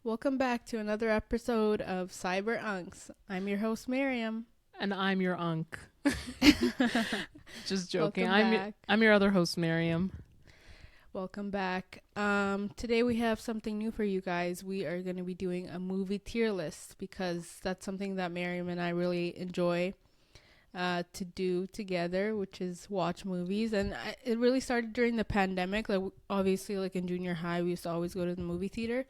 Welcome back to another episode of Cyber Unks. I'm your host, Miriam. And I'm your unk. Just joking. Welcome back. I'm your other host, Miriam. Welcome back. Today we have something new for you guys. We are going to be doing a movie tier list because that's something that Miriam and I really enjoy to do together, which is watch movies. And it really started during the pandemic. Like obviously, like in junior high, we used to always go to the movie theater.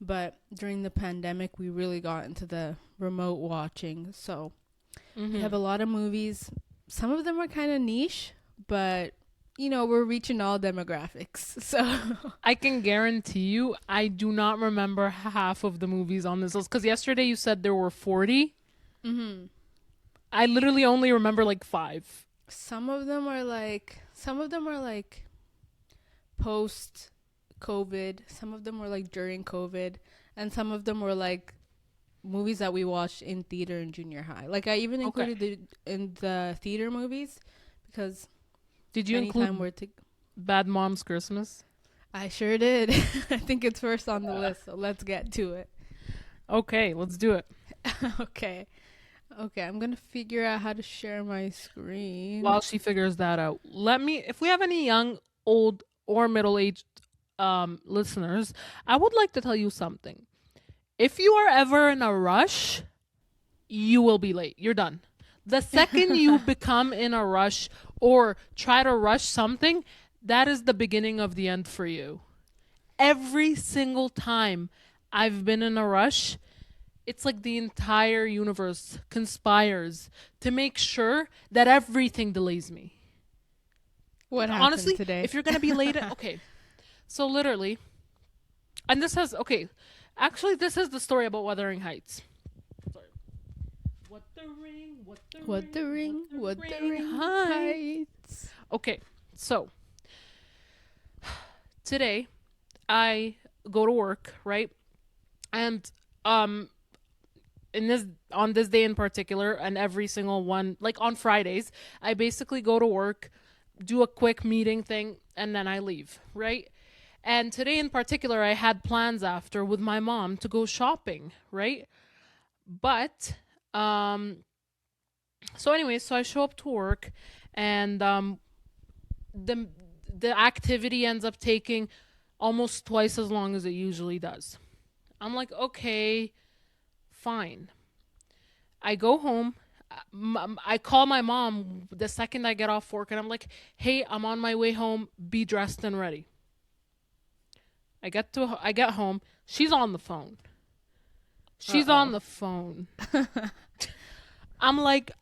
But during the pandemic, we really got into the remote watching. So we have a lot of movies. Some of them are kind of niche, but, you know, we're reaching all demographics. So I can guarantee you, I do not remember half of the movies on this list. Because yesterday you said there were 40. I literally only remember like 5. Some of them are like post COVID. Some of them were like during COVID, and some of them were like movies that we watched in theater in junior high. Like I even included in the theater movies because did you include Bad Moms Christmas? I sure did. I think it's first on the list, so let's get to it. Okay, let's do it. Okay, I'm gonna figure out how to share my screen. While she figures that out, if we have any young, old, or middle-aged listeners, I would like to tell you something. If you are ever in a rush, you will be late. You're done. The second you become in a rush or try to rush something, that is the beginning of the end for you. Every single time I've been in a rush, it's like the entire universe conspires to make sure that everything delays me. What happened honestly today? If you're gonna be late okay, so literally, and this is the story about Wuthering Heights. Sorry. What the ring heights. Okay, so today I go to work, right? And on this day in particular, and every single one, like on Fridays, I basically go to work, do a quick meeting thing, and then I leave, right? And today in particular, I had plans after with my mom to go shopping, right? But so I show up to work, and the activity ends up taking almost twice as long as it usually does. I'm like, okay, fine. I go home. I call my mom the second I get off work, and I'm like, hey, I'm on my way home. Be dressed and ready. I get home. She's on the phone. On the phone. I'm like,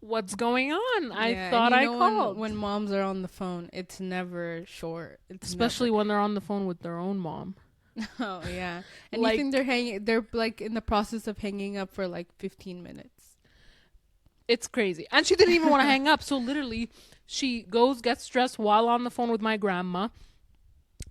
what's going on? I thought I called. When moms are on the phone, it's never short. Especially when they're on the phone with their own mom. Oh yeah, and like, you think they're like in the process of hanging up for like 15 minutes. It's crazy. And she didn't even want to hang up, so literally she gets dressed while on the phone with my grandma.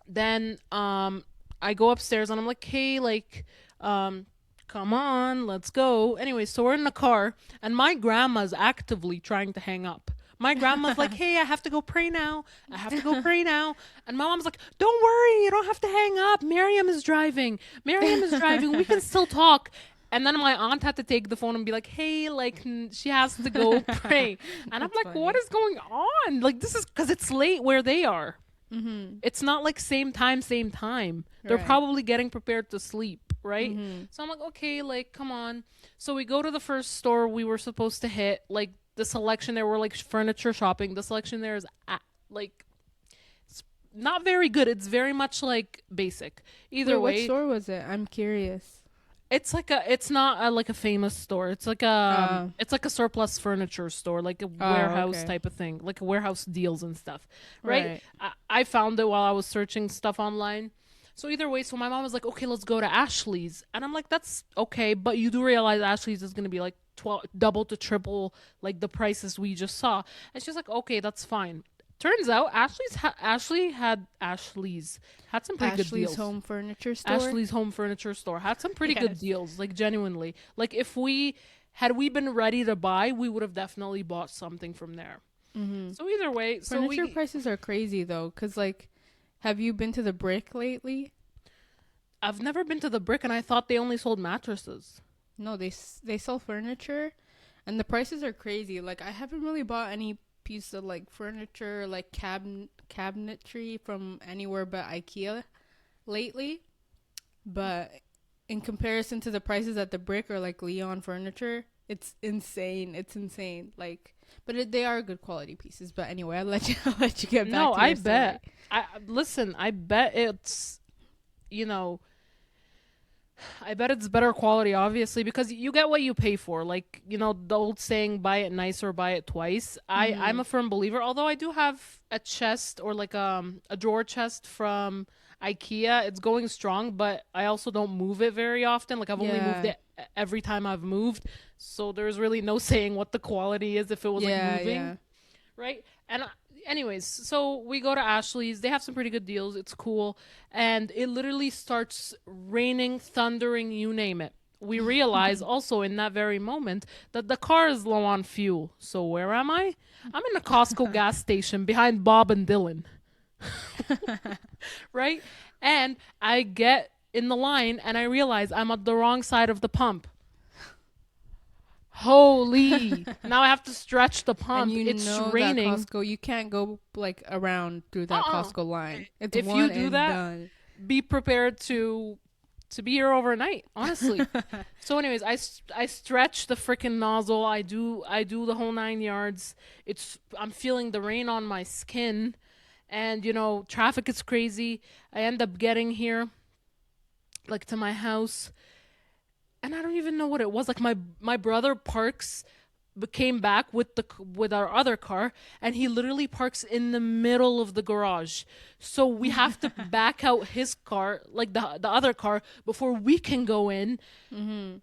Then I go upstairs and I'm like, hey, like come on, let's go. Anyway, so we're in the car and my grandma's actively trying to hang up. My grandma's like, hey, I have to go pray now. And my mom's like, don't worry, you don't have to hang up. Miriam is driving. We can still talk. And then my aunt had to take the phone and be like, hey, like, she has to go pray. And I'm like, funny. What is going on? Like, this is because it's late where they are. Mm-hmm. It's not like same time. They're probably getting prepared to sleep, right? Mm-hmm. So I'm like, okay, like, come on. So we go to the first store we were supposed to hit. Like, the selection there, were like furniture shopping. The selection there is like, it's not very good. It's very much like basic. Either way, what store was it? I'm curious. It's not like a famous store. It's like a surplus furniture store, like a warehouse type of thing, like a warehouse deals and stuff, right? I found it while I was searching stuff online. So either way, so my mom was like, okay, let's go to Ashley's. And I'm like, that's okay. But you do realize Ashley's is going to be like double to triple like the prices we just saw. And she's like, okay, that's fine. Turns out Ashley's had some pretty good deals. Ashley's Home Furniture Store. Ashley's Home Furniture Store had some pretty good deals, like genuinely. Like if we been ready to buy, we would have definitely bought something from there. Mm-hmm. So either way, furniture prices are crazy though, because like, have you been to the Brick lately? I've never been to the Brick, and I thought they only sold mattresses. No, they sell furniture, and the prices are crazy. Like I haven't really bought any piece of like furniture, like cabinetry from anywhere but IKEA lately. But in comparison to the prices at the Brick or like Leon Furniture, it's insane. It's insane. Like, but they are good quality pieces. But anyway, I'll let you I'll let you get back. No, to I your bet. story. I bet it's, you know, I bet it's better quality, obviously, because you get what you pay for. Like, the old saying, buy it nice or buy it twice. I'm a firm believer, although I do have a chest or like a drawer chest from IKEA. It's going strong, but I also don't move it very often. Like, I've only moved Yeah. it every time I've moved. So there's really no saying what the quality is if it was like Yeah, moving. yeah. Right? And anyways, so we go to Ashley's. They have some pretty good deals. It's cool. And it literally starts raining, thundering, you name it. We realize also in that very moment that the car is low on fuel. So where am I? I'm in a Costco gas station behind Bob and Dylan. Right? And I get in the line and I realize I'm at the wrong side of the pump. Holy! Now I have to stretch the pump. And you It's know raining. that Costco, you can't go like around through that Costco line. It's If one you do and that, done. be prepared to be here overnight, honestly. So anyways, I stretch the freaking nozzle. I do the whole 9 yards. I'm feeling the rain on my skin, and traffic is crazy. I end up getting here like to my house, and I don't even know what it was. Like my brother came back with our other car, and he literally parks in the middle of the garage. So we have to back out his car, like the other car, before we can go in. Mm-hmm.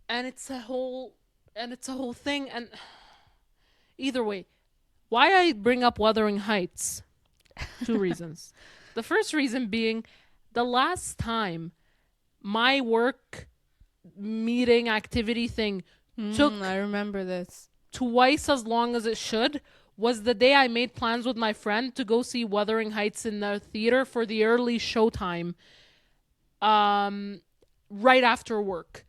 And it's a whole thing. And either way, why I bring up Wuthering Heights? Two reasons. The first reason being, the last time my work meeting activity thing took I remember this. twice as long as it should was the day I made plans with my friend to go see Wuthering Heights in the theater for the early showtime, right after work.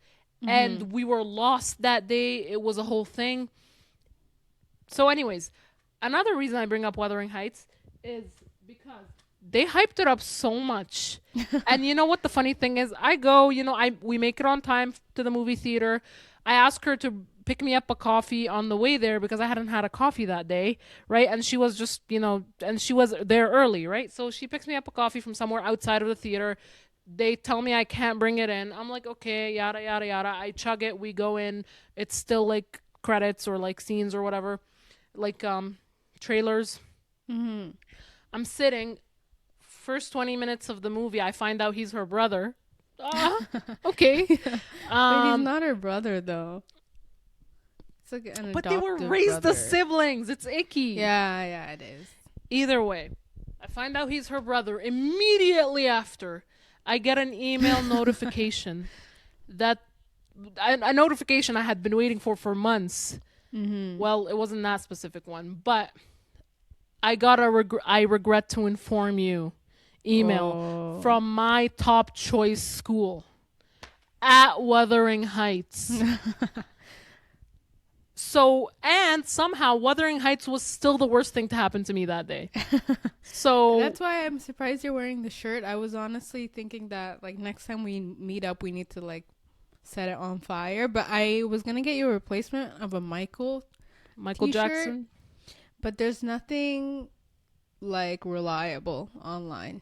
And we were lost that day. It was a whole thing. So anyways, another reason I bring up Wuthering Heights is because they hyped it up so much. And you know what the funny thing is? I go, we make it on time to the movie theater. I ask her to pick me up a coffee on the way there because I hadn't had a coffee that day, right? And she was just, and she was there early, right? So she picks me up a coffee from somewhere outside of the theater. They tell me I can't bring it in. I'm like, okay, yada, yada, yada. I chug it. We go in. It's still like credits or like scenes or whatever, like trailers. Mm-hmm. I'm sitting. First 20 minutes of the movie, I find out he's her brother. Okay. Wait, he's not her brother though. It's like an But they were adoptive raised brother. as siblings. It's icky. Yeah, it is. Either way, I find out he's her brother. Immediately after, I get an email notification that a notification I had been waiting for months. Mm-hmm. Well, it wasn't that specific one, but I got I regret to inform you email from my top choice school at Wuthering Heights. So, and somehow Wuthering Heights was still the worst thing to happen to me that day. So That's why I'm surprised you're wearing the shirt. I was honestly thinking that like next time we meet up, we need to like set it on fire. But I was gonna get you a replacement of a Michael t-shirt, Jackson. but there's nothing like reliable online.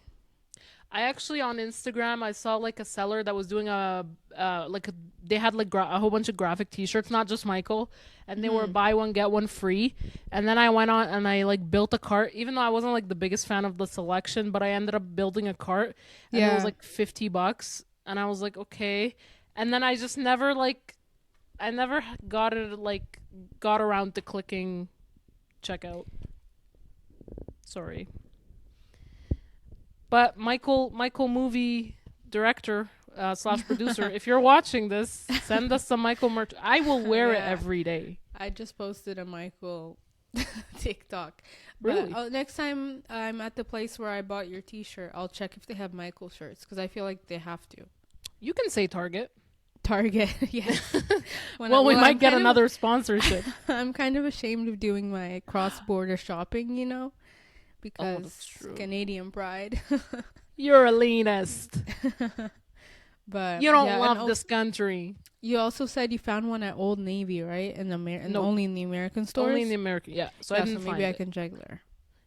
I actually on Instagram I saw like a seller that was doing they had like a whole bunch of graphic t-shirts, not just Michael, and they were buy one get one free. And then I went on and I like built a cart, even though I wasn't like the biggest fan of the selection, but I ended up building a cart and it was like $50, and I was like, okay. And then I just never got around to clicking checkout. Sorry. But Michael movie director / producer, if you're watching this, send us some Michael merch. I will wear it every day. I just posted a Michael TikTok. But Really? next time I'm at the place where I bought your T-shirt, I'll check if they have Michael shirts because I feel like they have to. You can say Target. Target, yes. Well, we might I'm get kind of- another sponsorship. I'm kind of ashamed of doing my cross-border shopping, that's because true. Canadian pride. You're a leanest. But You don't yeah, love this country. you also said you found one at Old Navy, right? In No. only in the American stores. Only in the American. Yeah. So I Yeah, didn't so find maybe I it. can check there.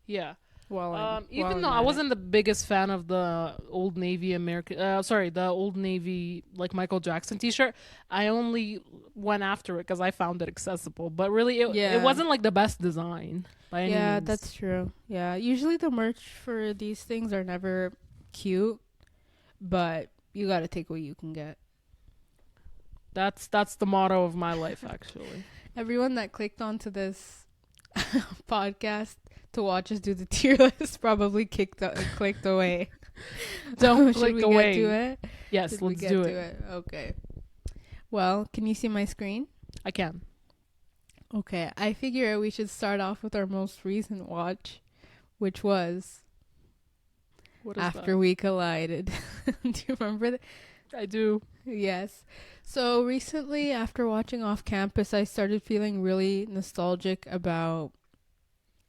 Yeah. While Even though I wasn't the biggest fan of the Old Navy the Old Navy like Michael Jackson T-shirt, I only went after it because I found it accessible. But really, it wasn't like the best design by any Yeah, means. that's true. Yeah, usually the merch for these things are never cute, but you gotta take what you can get. That's the motto of my life, actually. Everyone that clicked onto this podcast to watch us do the tier list probably clicked away. Don't Should click we away. Get to it? Yes, Should we let's get do to it. Okay. Well, can you see my screen? I can. Okay, I figure we should start off with our most recent watch, which was What is After We Collided. Do you remember that? I do. Yes. So recently, after watching Off Campus, I started feeling really nostalgic about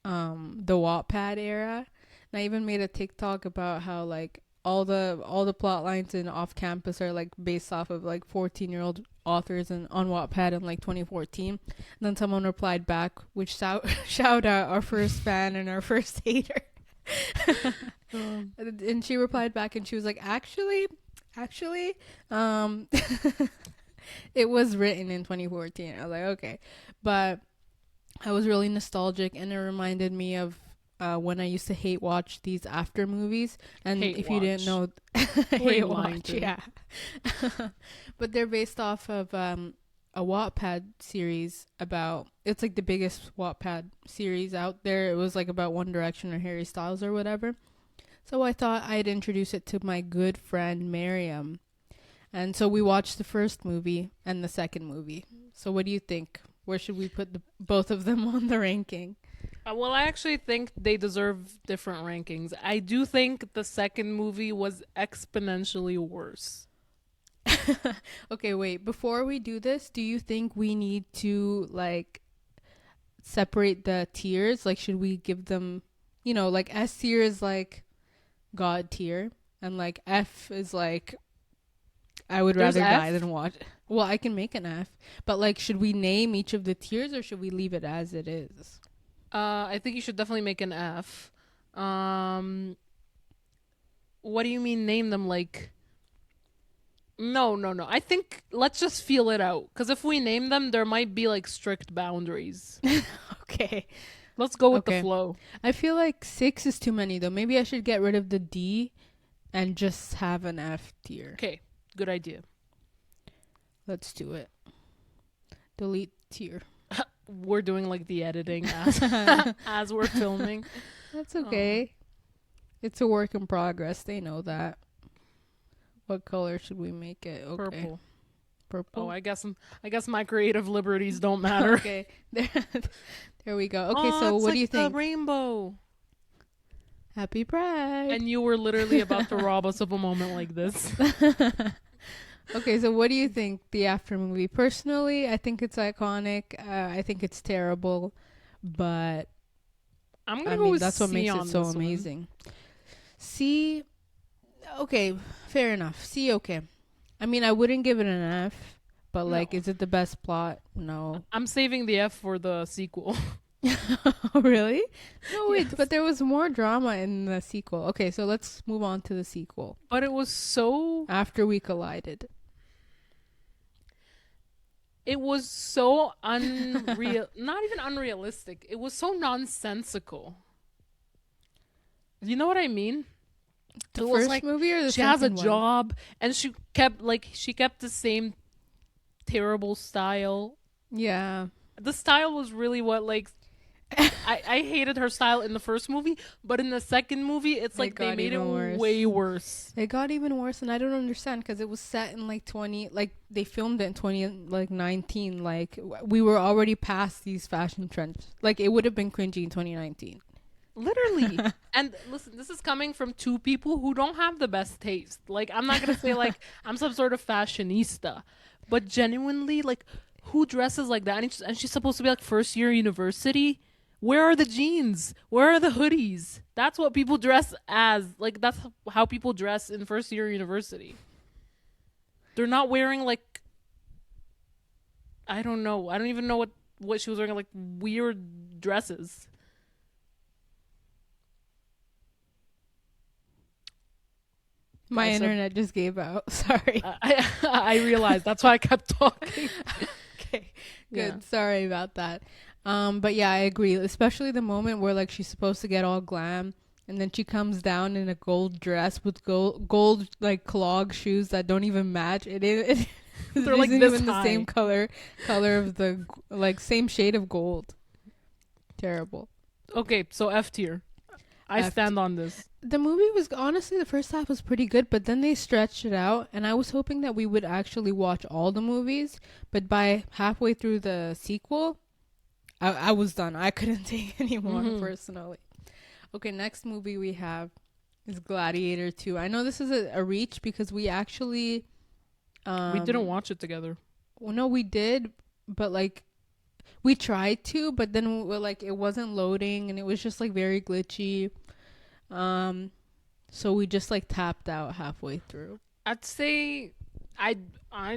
the Wattpad era. And I even made a TikTok about how like all the plot lines in Off Campus are like based off of like 14-year-old authors and on Wattpad in like 2014. And then someone replied back, which shout out our first fan and our first hater. And she replied back and she was like, actually, it was written in 2014. I was like, okay. But I was really nostalgic and it reminded me of when I used to hate watch these after movies. And Hate if you didn't know, Were you hate lying watch, to? yeah. But they're based off of a Wattpad series about, it's like the biggest Wattpad series out there. It was like about One Direction or Harry Styles or whatever. So I thought I'd introduce it to my good friend Miriam. And so we watched the first movie and the second movie. So what do you think? Where should we put both of them on the ranking? Well, I actually think they deserve different rankings. I do think the second movie was exponentially worse. Okay, wait. Before we do this, do you think we need to like separate the tiers? Like, should we give them, like S tier is like God tier, and like F is like I would There's rather die F? than watch. Well, I can make an F, but like, should we name each of the tiers or should we leave it as it is? I think you should definitely make an F. What do you mean name them like? No. I think let's just feel it out. Because if we name them, there might be like strict boundaries. Okay. Let's go with Okay. the flow. I feel like 6 is too many though. Maybe I should get rid of the D and just have an F tier. Okay, good idea. Let's do it. Delete tier. We're doing like the editing as we're filming. That's okay. It's a work in progress. They know that. What color should we make it? Okay. Purple. Purple. Oh, I guess my creative liberties don't matter. Okay. There we go. Okay, so it's what like do you think? The rainbow. Happy Pride. And you were literally about to rob us of a moment like this. Okay, so what do you think the after movie? Personally, I think it's iconic. I think it's terrible, but I'm gonna go with that's what C makes on it so this one. amazing. C, okay, fair enough. C, okay. I mean, I wouldn't give it an F, but like, No. is it the best plot? No. I'm saving the F for the sequel. Oh, really? No, wait, Yes. but there was more drama in the sequel. Okay, so let's move on to the sequel. But it was so After We Collided. unreal. Not even unrealistic. It was so nonsensical. You know what I mean? The It was first like, movie or the she second has a one? job and she kept the same terrible style. Yeah. The style was really what like I hated her style in the first movie, but in the second movie, it's It like they got made it even worse. way worse. It got even worse, and I don't understand because it was set in like 20, like they filmed it in 2019. Like we were already past these fashion trends. Like it would have been cringy in 2019. Literally. And listen, this is coming from two people who don't have the best taste. Like, I'm not gonna say like I'm some sort of fashionista, but genuinely, like, who dresses like that? And she's supposed to be like first year university. Where are the jeans? Where are the hoodies? That's what people dress as. Like, that's how people dress in first year university. They're not wearing like, I don't know. I don't even know what she was wearing, like weird dresses. My I said- internet just gave out. Sorry. I realized that's why I kept talking. Okay, good. Yeah. Sorry about that. But yeah, I agree. Especially the moment where like she's supposed to get all glam, and then she comes down in a gold dress with gold like clog shoes that don't even match. It They're like isn't this even the high. same color of the like same shade of gold. Terrible. Okay, so F tier. I F stand on this. The movie was honestly the first half was pretty good, but then they stretched it out, and I was hoping that we would actually watch all the movies. But by halfway through the sequel, I was done. I couldn't take anymore personally. Okay, next movie we have is Gladiator II. I know this is a reach because we actually We didn't watch it together. well, no, we did, but like we tried to, but then like it wasn't loading, and it was just like very glitchy. So we just like tapped out halfway through. I'd say I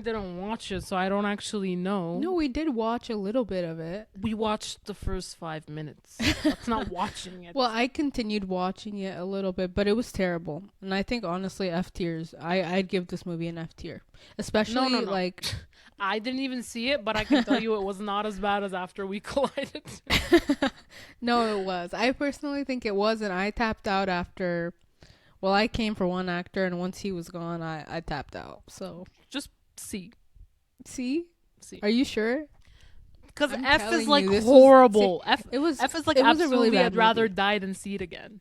didn't watch it, so I don't actually know. No, we did watch a little bit of it. We watched the first 5 minutes. That's not watching it. Well, I continued watching it a little bit, but it was terrible. And I think honestly, F tiers. I'd give this movie an F tier, especially No. like I didn't even see it, but I can tell you it was not as bad as After We Collided. no, it was. I personally think it was, and I tapped out after. Well, I came for one actor, and once he was gone, I tapped out. So Just see. see, See. are you sure? Because I'm F telling is like you, this was- horrible. It was. F is like it was a absolutely really bad I'd rather movie. die than see it again.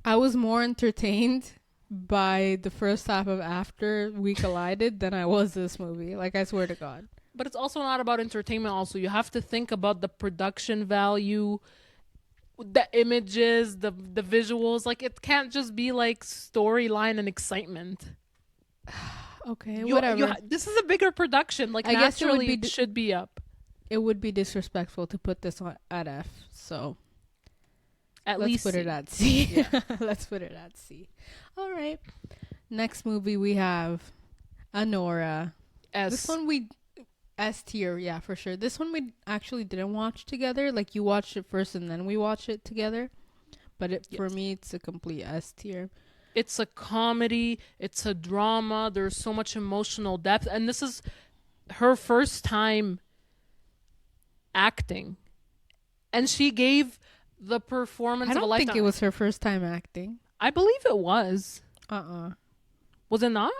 I was more entertained by the first half of After We Collided than I was this movie. Like, I swear to God. But it's also not about entertainment. Also, you have to think about the production value, the images, the visuals. Like, it can't just be like storyline and excitement. Okay, whatever. This is a bigger production. Like, I guess it would naturally be it should be up. It would be disrespectful to put this on at F. So At let's least put it at C. Let's put it at C. All right. Next movie we have Anora. S. This one we S tier, yeah, for sure. This one we actually didn't watch together. Like you watched it first and then we watched it together. But for me, it's a complete S tier. It's a comedy. It's a drama. There's so much emotional depth, and this is her first time acting, and she gave the performance I of a don't lifetime. think it was her first time acting. I believe it was. Uh-uh. Was it not?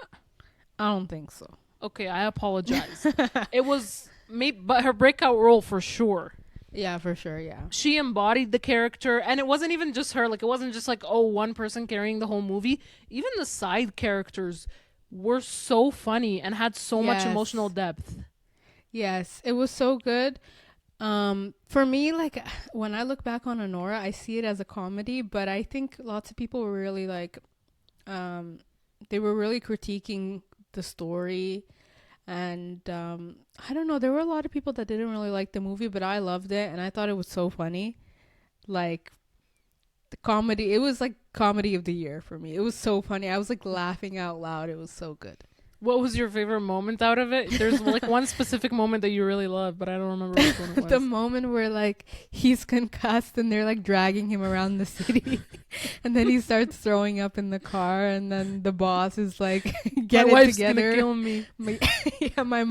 I don't think so. Okay, I apologize. It was maybe, but her breakout role for sure. Yeah, for sure, yeah. She embodied the character, and it wasn't even just her. Like, it wasn't just like, oh, one person carrying the whole movie. Even the side characters were so funny and had so much Yes. emotional depth. Yes, it was so good. For me, like when I look back on Anora, I see it as a comedy, but I think lots of people were really like, they were really critiquing the story, and I don't know, there were a lot of people that didn't really like the movie, but I loved it, and I thought it was so funny. Like the comedy, it was like comedy of the year for me. It was so funny. I was like laughing out loud. It was so good. What was your favorite moment out of it? There's like one specific moment that you really love, but I don't remember which one it was. The moment where like he's concussed and they're like dragging him around the city and then he starts throwing up in the car, and then the boss is like, get My it wife's together. gonna kill me.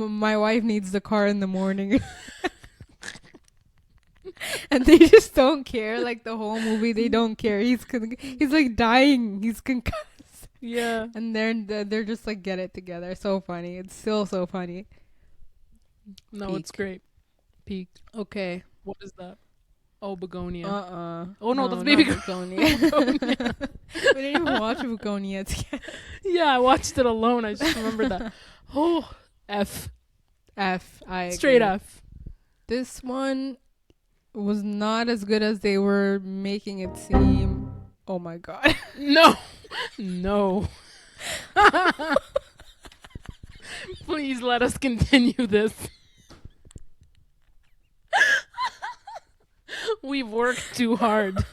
My wife needs the car in the morning. And they just don't care. Like the whole movie they don't care. He's like dying. He's concussed. Yeah. And they're just like, get it together. So funny. It's still so funny. No, Peak. it's great. Peak. Okay. What is that? Oh, Bugonia. Oh no, that's Babygirl. Bugonia. We didn't even watch Bugonia together. Yeah, I watched it alone. I just remember that. Oh, F. I Straight agree. F. This one was not as good as they were making it seem. Oh my god. No. No. Please let us continue this. We've worked too hard.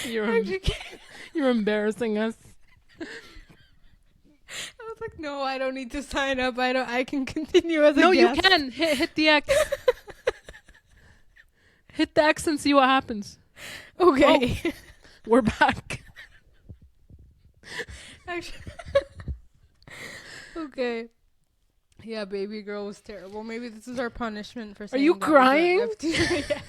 You're embarrassing us. I was like, no, I don't need to sign up. I can continue as a No, guest. you can. Hit the X. Hit the X and see what happens. Okay. Oh, we're back. Actually. Okay. Yeah, Babygirl was terrible. Maybe this is our punishment for saying you that crying? was an FTR.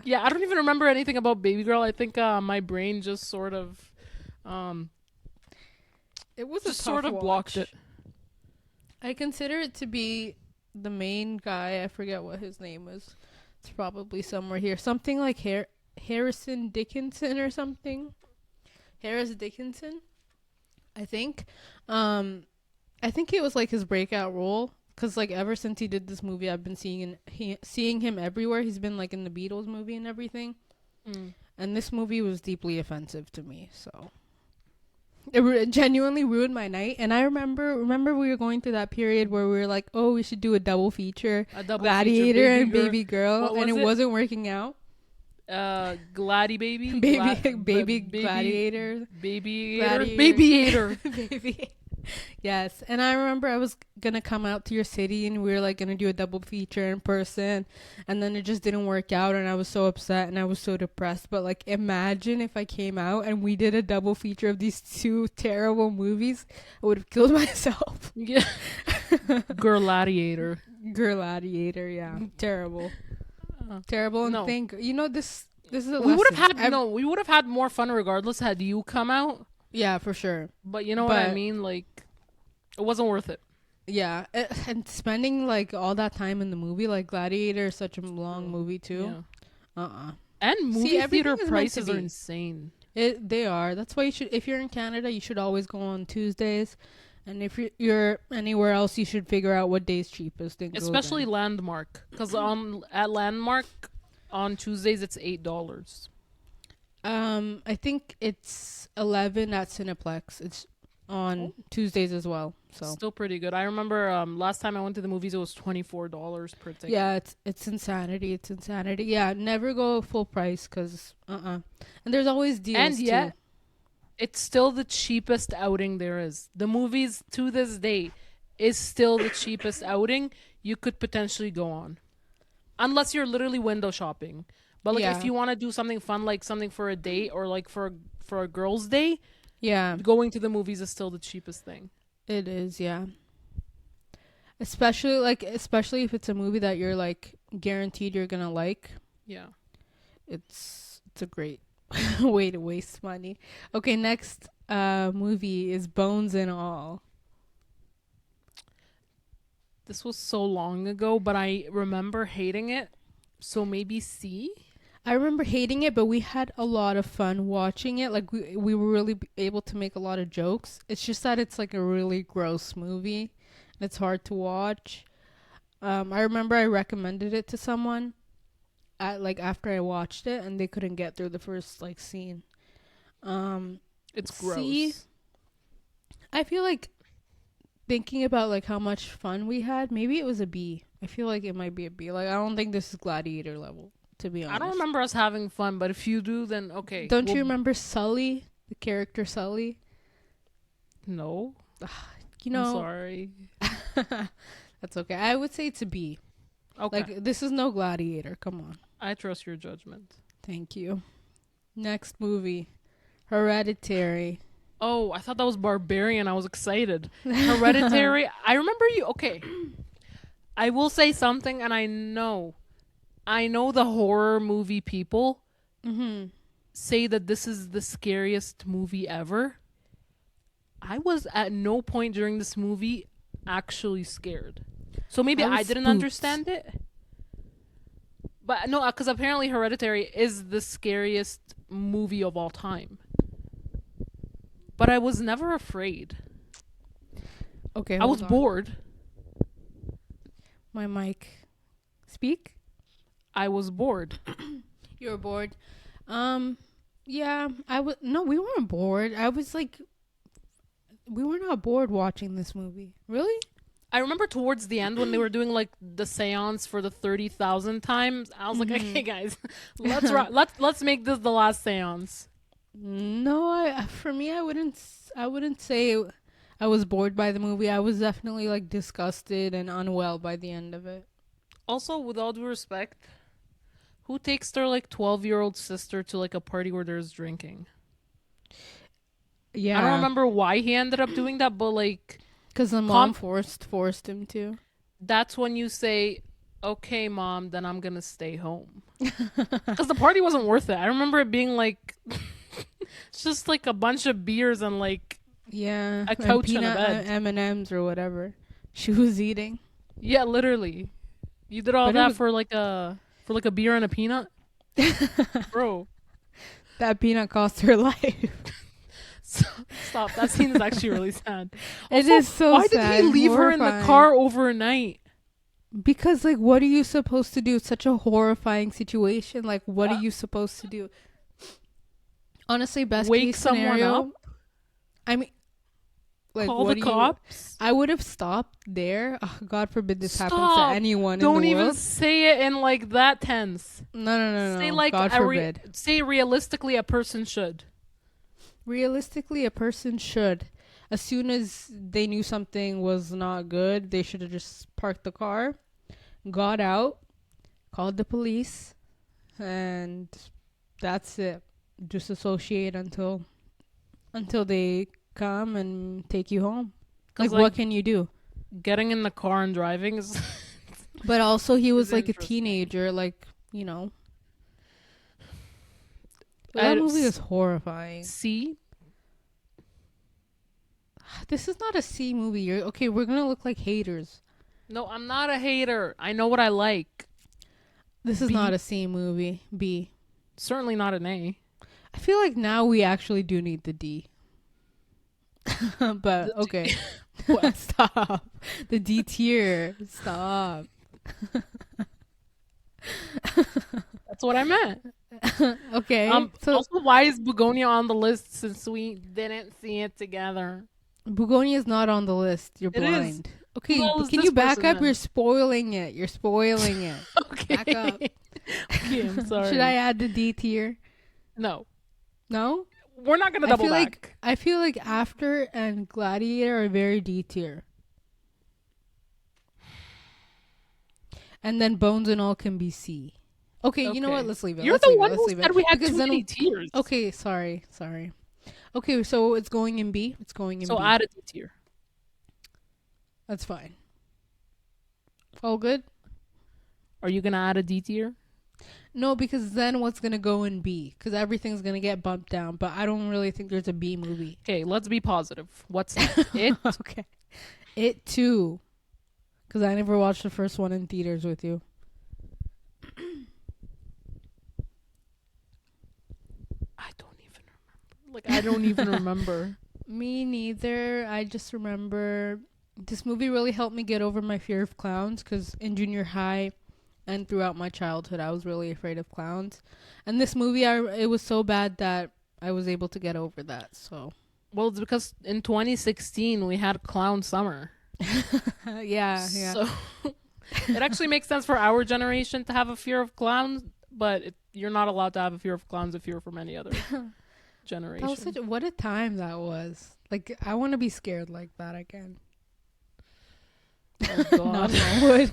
Yeah, I don't even remember anything about Babygirl. I think my brain just sort of it was just a tough sort of watch. blocked it. I consider it to be the main guy. I forget what his name is. It's probably somewhere here. Something like Harrison Dickinson or something. Harris Dickinson, I think. I think it was like his breakout role. Cause like ever since he did this movie, I've been seeing him everywhere. He's been like in the Beatles movie and everything. And this movie was deeply offensive to me. So it genuinely ruined my night. And I remember we were going through that period where we were like, oh, we should do a double feature, Gladiator and Babygirl, and it wasn't working out. Gladi baby, baby Gladiator, Babyator. Baby. Yes, and I remember I was gonna come out to your city and we were like gonna do a double feature in person, and then it just didn't work out, and I was so upset and I was so depressed. But like, imagine if I came out and we did a double feature of these two terrible movies. I would have killed myself. Yeah. Gladiator, yeah, terrible, terrible. And no. think this is a we would lesson. have had we would have had more fun regardless had you come out. Yeah, for sure. But you know what I mean? Like, it wasn't worth it. Yeah, and spending like all that time in the movie, like Gladiator is such a long movie too. Yeah. And movie theater prices are insane. They are. That's why you should, if you're in Canada, you should always go on Tuesdays. And if you're anywhere else, you should figure out what day's cheapest. Especially Landmark. Because at Landmark, on Tuesdays, it's $8. I think it's 11 at Cineplex. It's on Tuesdays as well. So still pretty good. I remember last time I went to the movies, it was $24 per ticket. Yeah, it's insanity. It's insanity. Yeah, never go full price because And there's always deals and yet, too. It's still the cheapest outing there is. The movies to this day is still the cheapest outing you could potentially go on, unless you're literally window shopping. But like if you want to do something fun, like something for a date or like for a girl's day, going to the movies is still the cheapest thing. It is, yeah. Especially if it's a movie that you're like guaranteed you're gonna like. Yeah, it's a great way to waste money. Okay, next movie is Bones and All. This was so long ago, but I remember hating it. So maybe C. I remember hating it, but we had a lot of fun watching it. Like we were really able to make a lot of jokes. It's just that it's like a really gross movie and it's hard to watch. I remember I recommended it to someone after I watched it, and they couldn't get through the first like scene. It's gross. C, I feel like thinking about like how much fun we had, maybe it was a B. I feel like it might be a B. Like I don't think this is Gladiator level. To be honest, I don't remember us having fun, but if you do, then okay. Don't you remember Sully, the character Sully? No. I'm sorry. That's okay. I would say it's a B. Okay. Like this is no Gladiator. Come on. I trust your judgment. Thank you. Next movie, Hereditary. Oh, I thought that was Barbarian. I was excited. Hereditary. I remember you. Okay. I will say something, and I know the horror movie people say that this is the scariest movie ever. I was at no point during this movie actually scared. So maybe I was I didn't spooked. understand it. But no, because apparently Hereditary is the scariest movie of all time. But I was never afraid. Okay, I was hold on. bored. My mic. Speak. I was bored. You were bored. Yeah, I was. No, we weren't bored. I was like, we were not bored watching this movie. Really? I remember towards the end when they were doing like the seance for the 30,000 times. I was like, okay, guys, let's make this the last seance. No, for me, I wouldn't. I wouldn't say I was bored by the movie. I was definitely like disgusted and unwell by the end of it. Also, with all due respect, who takes their like 12-year-old sister to like a party where there's drinking? Yeah, I don't remember why he ended up doing that, but like because the mom forced him to. that's when you say, okay, mom, then I'm gonna stay home. Because the party wasn't worth it. I remember it being like it's just like a bunch of beers and like Yeah, a couch and a peanut bed. M&Ms or whatever she was eating. Yeah, literally. You did all But it that was- for like a beer and a peanut? Bro. That peanut cost her life. Stop. That scene is actually really sad. It Also, is so why sad. did he leave her in the horrifying. car overnight? Because, like, what are you supposed to do? It's such a horrifying situation. Like, what are you supposed to do? Honestly, best Wake case someone scenario. up? I mean, like, Call what the do you? cops? I would have stopped there. Ugh, God forbid this happens to Stop. anyone Don't in the even world. say it in like that tense. No. Say like God forbid. say realistically a person should. Realistically, a person should. As soon as they knew something was not good, they should have just parked the car, got out, called the police, and that's it. Just associate until they come and take you home. 'Cause, Like, what can you do? Getting in the car and driving is But also, he was It's like a interesting. teenager, like, you know. But I that movie s- is horrifying. see. This is not a C movie. Okay, we're gonna look like haters. No, I'm not a hater. I know what I like. This is B. not a C movie. B. Certainly not an A. I feel like now we actually do need the D. But okay. Stop. The D tier. Stop. That's what I meant. Okay. So Also, why is Bugonia on the list since we didn't see it together? Bugonia is not on the list. You're It is. blind. Okay, Who but is can this you back person up? then? You're spoiling it. You're spoiling it. Okay. Back up. Okay, I'm sorry. Should I add the D tier? No. No? We're not gonna I double feel back. like After and Gladiator are very D tier. And then Bones and All can be C. Okay, you know what? Okay. Let's leave it. You're Let's the leave it. one Let's who leave said it. we had Because too then many tiers. Okay, sorry. Okay, so it's going in B. It's going in So B. add a D tier. That's fine. All good? Are you gonna add a D tier? No, because then what's going to go in B? Because everything's going to get bumped down. But I don't really think there's a B movie. Okay, let's be positive. What's next? It. Okay. It too. Because I never watched the first one in theaters with you. I don't even remember. Like I don't even remember. Me neither. I just remember this movie really helped me get over my fear of clowns because in junior high and throughout my childhood, I was really afraid of clowns. And this movie, it was so bad that I was able to get over that. So, Well, it's because in 2016 we had Clown Summer. yeah. So it actually makes sense for our generation to have a fear of clowns, but you're not allowed to have a fear of clowns if you're from any other generation. That was what a time that was. Like, I want to be scared like that again. Oh, God.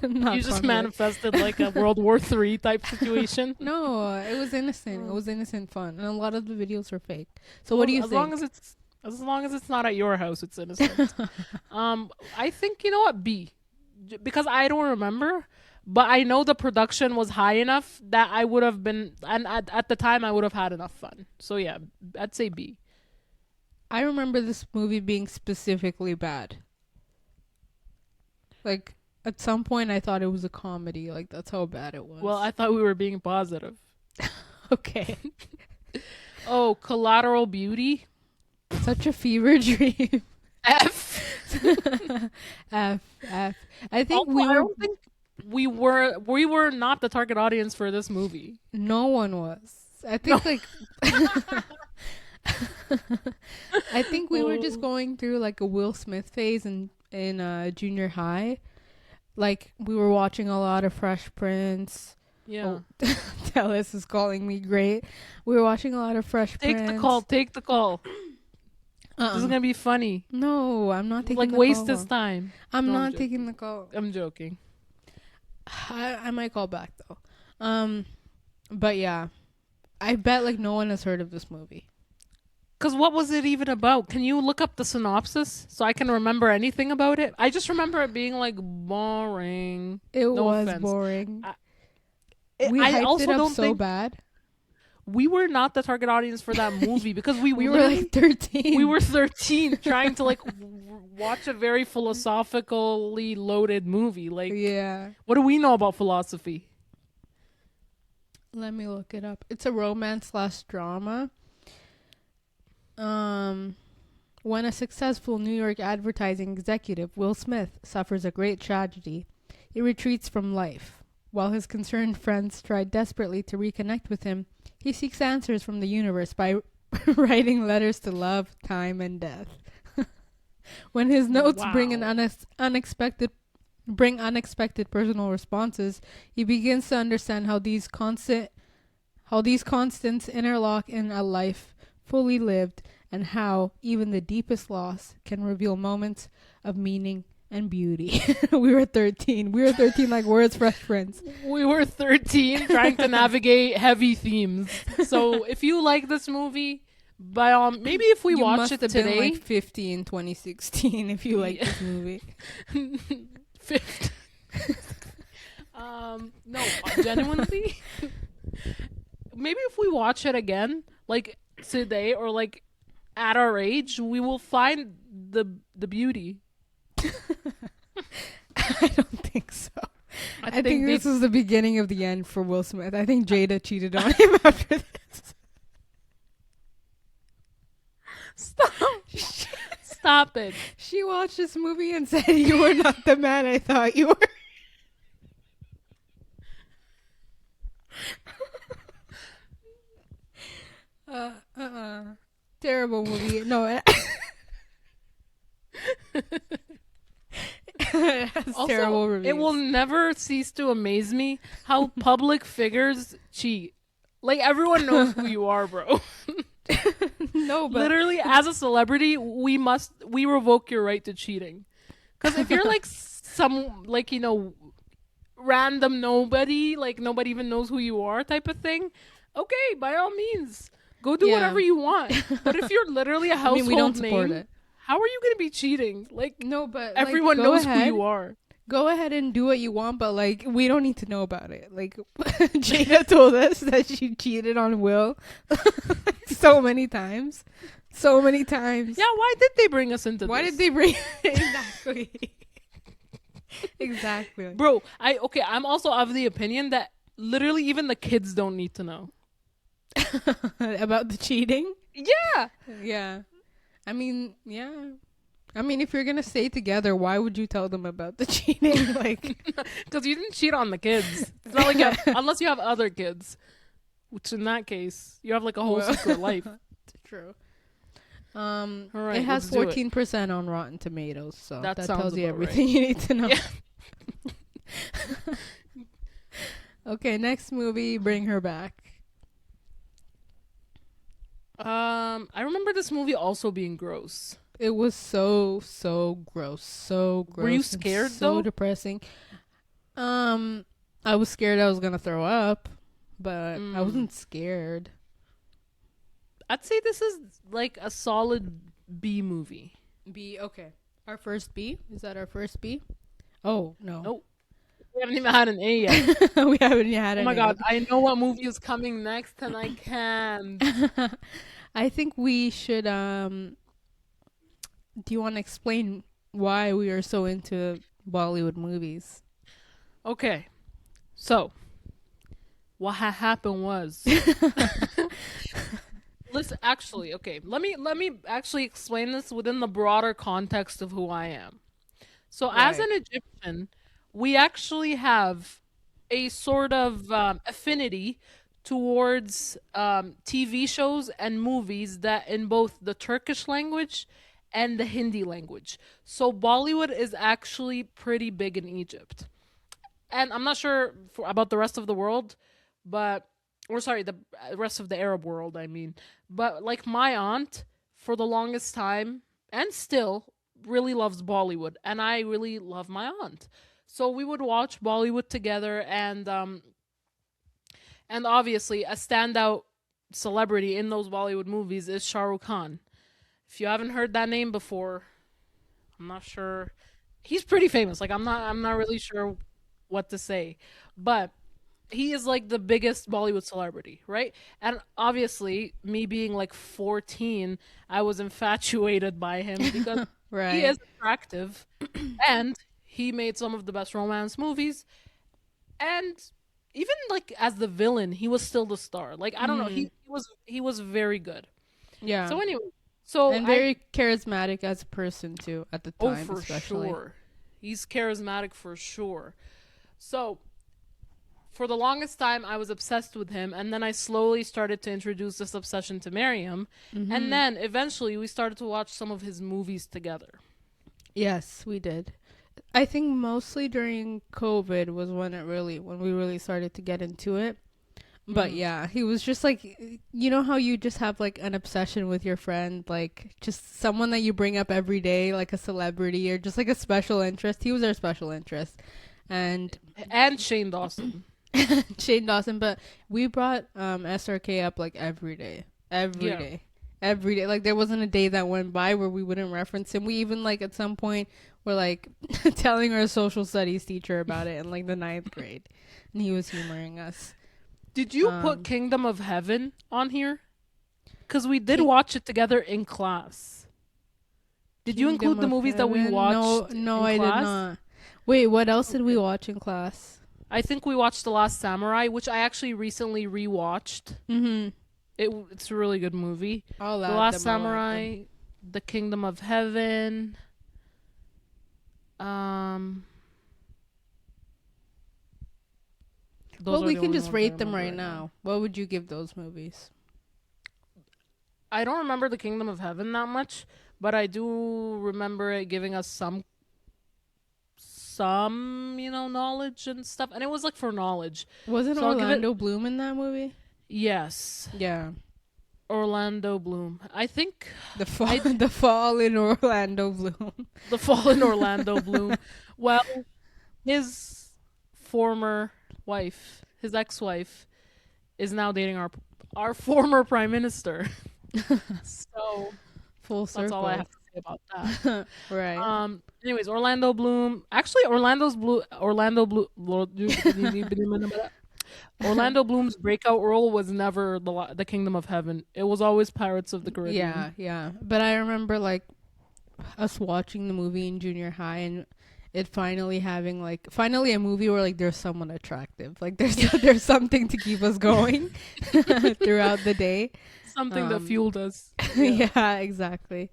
Not You just fun, manifested like a World War III type situation. No, it was innocent. It was innocent fun, and a lot of the videos were fake. So what do you as think? As long as it's not at your house, it's innocent. I think you know what B, because I don't remember, but I know the production was high enough that I would have been, and at the time I would have had enough fun. So yeah, I'd say B. I remember this movie being specifically bad. Like at some point, I thought it was a comedy. Like that's how bad it Well, was. I thought we were being positive. Okay, Oh, Collateral Beauty. such a fever dream. F. F F. I think Also, we I were. don't think we were not the target audience for this movie. No one was. I No. think like. I think we were just Oh. going through like a Will Smith phase in junior high. Like we were watching a lot of Fresh Prince. Yeah. Oh, Dallas is calling me great. We were watching a lot of Fresh Take Prince. the call. Take the call. This is Uh-uh. gonna be funny. No, I'm not taking Like the waste call. his time. I'm No, I'm not joking. taking the call. I'm joking. I might call back though. But yeah, I bet like no one has heard of this movie. Cause what was it even about? Can you look up the synopsis so I can remember anything about it? I just remember it being like boring. It No was offense. boring. I- We I hyped also it up don't so think bad. we were not the target audience for that movie because we We were literally- like 13. we were 13 trying to like watch a very philosophically loaded movie. Like, Yeah. what do we know about philosophy? Let me look it up. It's a romance/drama. When a successful New York advertising executive, Will Smith, suffers a great tragedy, he retreats from life. While his concerned friends try desperately to reconnect with him, he seeks answers from the universe by writing letters to love, time, and death. When his notes bring an Wow. unexpected personal responses, he begins to understand how these constants interlock in a life fully lived, and how even the deepest loss can reveal moments of meaning and beauty. We were 13. We were 13 like words Fresh Prince. We were 13 trying to navigate heavy themes. So if you like this movie, by all maybe if we You watch must it have today, been like 50 in 2016 if you like this movie. 50. No, genuinely. Maybe if we watch it again, like today or like at our age, we will find the beauty. I don't think so. I think they- this is the beginning of the end for Will Smith. I think Jada cheated on him after this. Stop. Stop it. She watched this movie and said, "You were not the man I thought you were." Terrible movie. No, it has Also, terrible reviews. it will never cease to amaze me how public figures cheat. Like everyone knows who you are, bro. No, but Literally, as a celebrity, we revoke your right to cheating. Because if you're like some like random nobody, like nobody even knows who you are, type of thing, okay, by all means, go do Yeah. whatever you want. But if you're literally a I household mean, we don't support name, it. how are you gonna be cheating? Like No, but everyone like, go knows ahead. who you are. Go ahead and do what you want, but like we don't need to know about it. Like Jada told us that she cheated on Will so many times. So many times. Yeah, why did they bring us into Why this? did they bring exactly? Exactly. Bro, I'm also of the opinion that literally even the kids don't need to know. About the cheating? Yeah. Yeah. I mean, yeah. I mean, if you're gonna stay together, why would you tell them about the cheating? Like, Because you didn't cheat on the kids. It's not like unless you have other kids. Which in that case, you have like a whole Well, secret life. true. All right, It has let's do it. 14% on Rotten Tomatoes, so That that sounds tells you about everything you need to know. Yeah. Okay, next movie, Bring Her Back. I remember this movie also being gross. It was so gross, so gross. Were you and scared, so though? depressing. I was scared I was gonna throw up, but I wasn't scared. I'd say this is like a solid B movie. B, okay. Our first B? Is that our first B? Oh, no. Nope. We haven't even had an A yet. We haven't had Oh an my A. god, I know what movie is coming next and I can't. I think we should Do you want to explain why we are so into Bollywood movies? Okay, so what happened was, listen. Actually, okay, let me actually explain this within the broader context of who I am. So, as Right. an Egyptian, we actually have a sort of affinity towards TV shows and movies that in both the Turkish language and the Hindi language. So, Bollywood is actually pretty big in Egypt. And I'm not sure about the rest of the world, but, or sorry, the rest of the Arab world, I mean. But, like, my aunt, for the longest time, and still, really loves Bollywood, and I really love my aunt. So we would watch Bollywood together, and obviously a standout celebrity in those Bollywood movies is Shah Rukh Khan. If you haven't heard that name before, I'm not sure. He's pretty famous. Like I'm not really sure what to say, but he is like the biggest Bollywood celebrity, right? And obviously, me being like 14, I was infatuated by him because he Right. is attractive and he made some of the best romance movies. And even like as the villain, he was still the star. Like I don't know, Mm-hmm. he was very good. Yeah. So anyway, so And I very charismatic as a person too at the oh time, for especially. sure. He's charismatic for sure. So for the longest time I was obsessed with him, and then I slowly started to introduce this obsession to Miriam, and Mm-hmm. then eventually we started to watch some of his movies together. Yes, we did. I think mostly during COVID was when we really started to get into it. But Hmm. yeah, he was just like, you know how you just have like an obsession with your friend, like just someone that you bring up every day, like a celebrity or just like a special interest. He was our special interest. And And Shane Dawson. Shane Dawson, but we brought SRK up like every day. Every Yeah. day. Every day. Like there wasn't a day that went by where we wouldn't reference him. We even like at some point were like telling our social studies teacher about it in like the ninth grade. And he was humoring us. Did you put Um Kingdom of Heaven on here? Because we did Ki- watch it together in class. Did you Kingdom include the of movies that we Heaven. No, watched no, in I did class? not. Wait, what else did we Okay. watch in class? I think we watched The Last Samurai, which I actually recently rewatched. Mm-hmm. It's a really good movie. I'll The add Last them. I'll add them. Samurai, The Kingdom of Heaven. Um, those Well, are we the can only just ones I rate them remember right right now. now. What would you give those movies? I don't remember The Kingdom of Heaven that much, but I do remember it giving us some knowledge and stuff, and it was like for knowledge. Wasn't So I'll give it Orlando Bloom in that movie? yes. Yeah. Orlando Bloom. I think The fall, I the fall in Orlando Bloom. the fallen Orlando Bloom. Well, his former wife, his ex-wife, is now dating our former prime minister. So Full that's all I circle. have to say about that. Right. Anyways, Orlando Bloom. Actually, Orlando Bloom. Orlando Bloom's breakout role was never the Kingdom of Heaven. It was always Pirates of the Caribbean. Yeah, yeah. But I remember like us watching the movie in junior high and it finally having like finally a movie where like there's someone attractive. Like there's there's something to keep us going throughout the day. Something that Um fueled us. Yeah. yeah, exactly.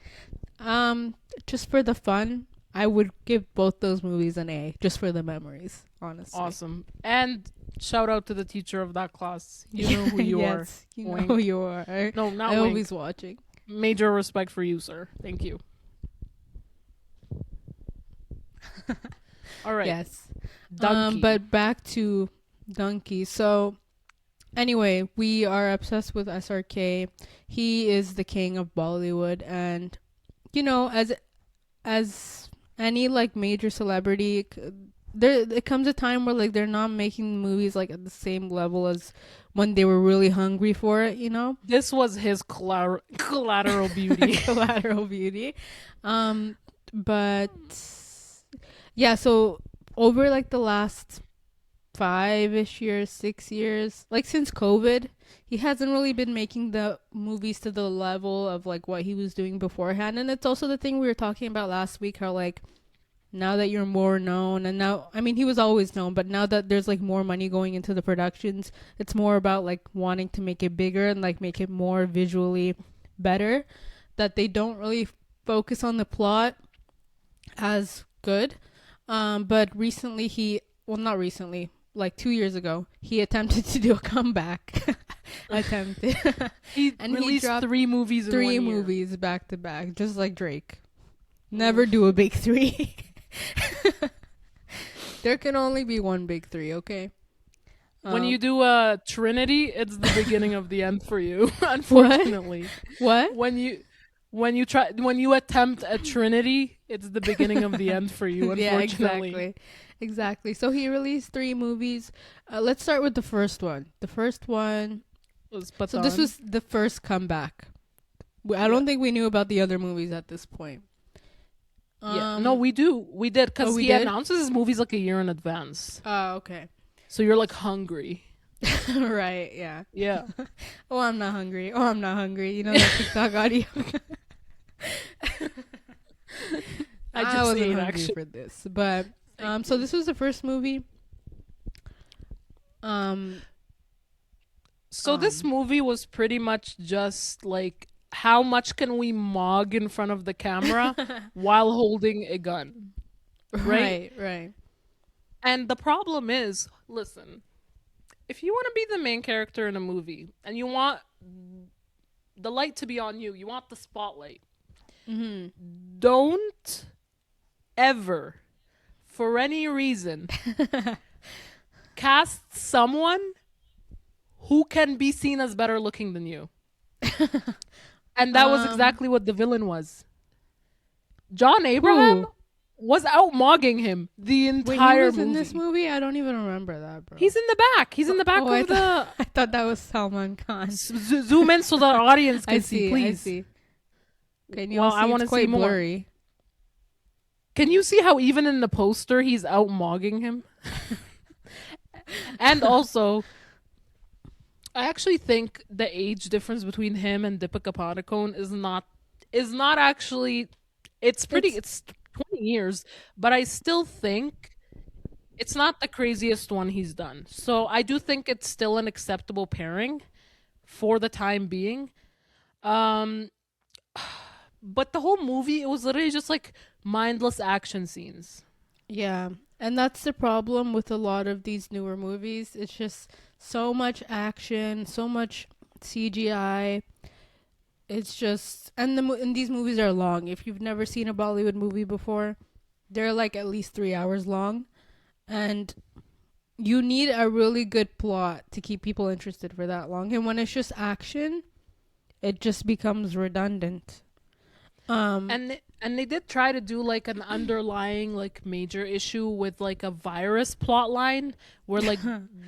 Um just for the fun, I would give both those movies an A just for the memories, honestly. Awesome. And shout out to the teacher of that class. You know who you are. Yes, you know who Wink. you are. No, I not hope wink. he's watching. Major respect for you, sir. Thank you. All right. Yes. Dunky. But back to Dunki. So anyway, we are obsessed with SRK. He is the king of Bollywood, and you know, as any like major celebrity, there comes a time where like they're not making movies like at the same level as when they were really hungry for it. You know, This was his collateral beauty. Collateral Beauty. But yeah, so over like the last 5-ish years, 6 years. Like since COVID, he hasn't really been making the movies to the level of like what he was doing beforehand. And it's also the thing we were talking about last week, how like now that you're more known, and now, I mean, he was always known, but now that there's like more money going into the productions, it's more about like wanting to make it bigger and like make it more visually better, that they don't really focus on the plot as good. But recently not recently, like 2 years ago, he attempted to do a comeback. attempted. He And released dropped 3 movies in 1 year. movies back to back, just like Drake. Never do a big 3. There can only be one big 3, okay? When you do a Trinity, it's the beginning of the end for you. Unfortunately, What? when you attempt a Trinity, it's the beginning of the end for you. Unfortunately, Yeah, exactly. So he released 3 movies. Let's start with the first one. The first one. Was So this Pathaan. was the first comeback. I don't think we knew about the other movies at this point. Yeah. No, we did, because we he did? announces his movies like a year in advance. Oh, okay. So you're like hungry. Right, yeah. Yeah. Oh, I'm not hungry. Oh, I'm not hungry. You know that TikTok audio? I I just wasn't ate, hungry actually. for this. But, so this was the first movie. So this movie was pretty much just like, how much can we mog in front of the camera while holding a gun? Right? Right. And the problem is, listen, if you want to be the main character in a movie and you want the light to be on you, you want the spotlight, don't ever, for any reason, cast someone who can be seen as better looking than you. And that was exactly what the villain was. John Abraham was out mogging him the entire Wait, he was movie. in this movie? I don't even remember that, bro. He's in the back. He's in the back of the... I thought that was Salman Khan. Zoom in so the audience can see, please. I see. Can you Well, see? I wanna It's quite see more. blurry. Can you see how even in the poster he's out mogging him? And also, I actually think the age difference between him and Deepika Padukone is not actually... It's 20 years, but I still think it's not the craziest one he's done. So I do think it's still an acceptable pairing for the time being. But the whole movie, it was literally just like mindless action scenes. Yeah. And that's the problem with a lot of these newer movies. It's just so much action, so much CGI. It's just, and these movies are long. If you've never seen a Bollywood movie before, they're like at least 3 hours long, and you need a really good plot to keep people interested for that long. And when it's just action, it just becomes redundant. And they did try to do like an underlying like major issue with like a virus plot line where like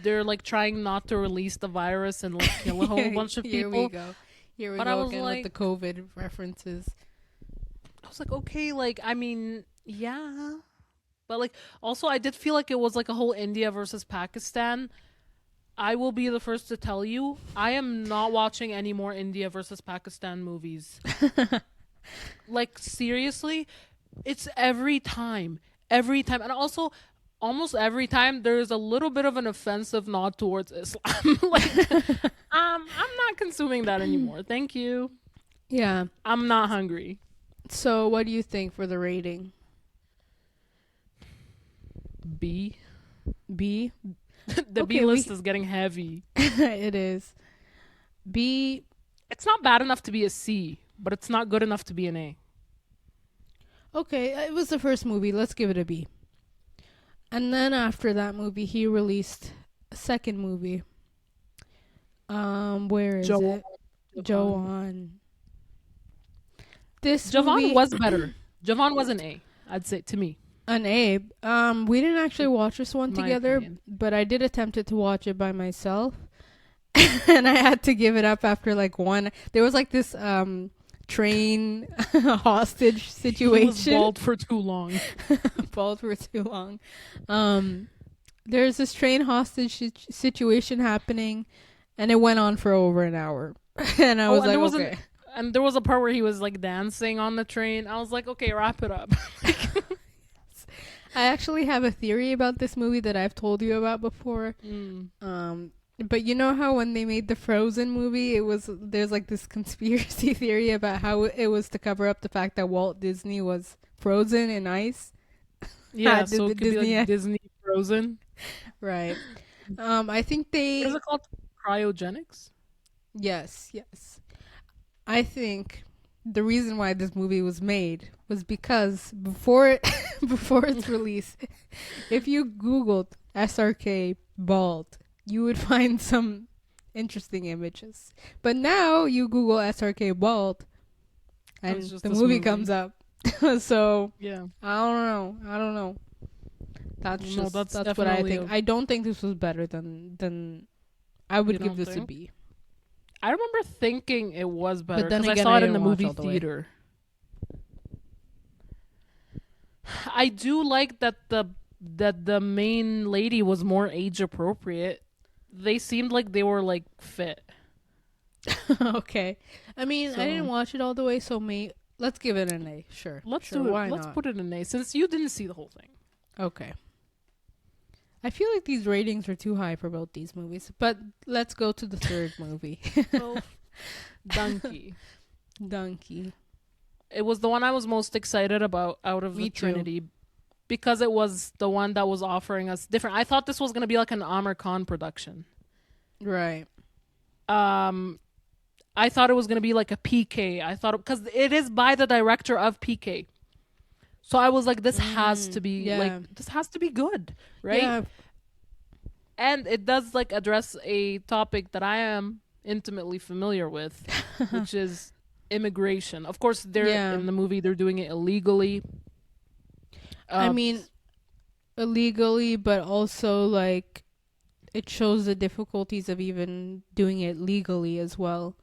they're like trying not to release the virus and like kill a whole bunch of people. Here we go. Here we But go I was again like- with the COVID references. I was like, okay, like, I mean, yeah. But like, also I did feel like it was like a whole India versus Pakistan. I will be the first to tell you, I am not watching any more India versus Pakistan movies. Like, seriously, it's every time. And also, almost every time there's a little bit of an offensive nod towards Islam. Like, I'm not consuming that anymore. Thank you. Yeah. I'm not hungry. So what do you think for the rating? B. B? The Okay, B list is getting heavy. It is. B. It's not bad enough to be a C, but it's not good enough to be an A. Okay, it was the first movie. Let's give it a B. And then after that movie, he released a second movie. Where is it? Jawan. This Jawan movie, was better. Jawan was an A, I'd say, to me. an A. We didn't actually watch this one My together, opinion. but I did attempt to watch it by myself. And I had to give it up after like one. There was like this train hostage situation. He was bald for too long. Bald for too long. there's this train hostage situation happening, and it went on for over an hour, and I Oh, was and like, there was okay. a part where he was like dancing on the train. I was like, okay, wrap it up. I actually have a theory about this movie that I've told you about before. Mm. But you know how when they made the Frozen movie, there's like this conspiracy theory about how it was to cover up the fact that Walt Disney was frozen in ice. Yeah, Did so the it could be Disney like Disney Frozen. right? I think What is they it called? Cryogenics? yes, yes. I think the reason why this movie was made was because before its release, if you Googled SRK bald, you would find some interesting images. But now you Google SRK bald, And and it's just the this movie comes up. So Yeah. I don't know. I don't know. No, that's That's what I definitely think. I don't think this was better than I You would give don't this a think? B. I remember thinking it was better But then because I again, saw I it in the didn't watch movie all the way. theater. I do like that the main lady was more age appropriate. They seemed like they were like fit. Okay. I mean, I didn't So watch it all the way, so let's give it an A. Sure. let's Sure. do it. Why Let's not? put it in A since you didn't see the whole thing. Okay. I feel like these ratings are too high for both these movies, but let's go to the third movie. So Dunki. Dunki. It was the one I was most excited about out of Me the too. Trinity because it was the one that was offering us different. I thought this was gonna be like an Amir Khan production. Right. Um, I thought it was gonna be like a PK. I thought because it is by the director of PK. So I was like, this has to be Yeah. this has to be good, right? Yeah. And it does like address a topic that I am intimately familiar with, which is immigration. Of course, they're Yeah. in the movie they're doing it illegally. I mean, illegally, but also like it shows the difficulties of even doing it legally as well.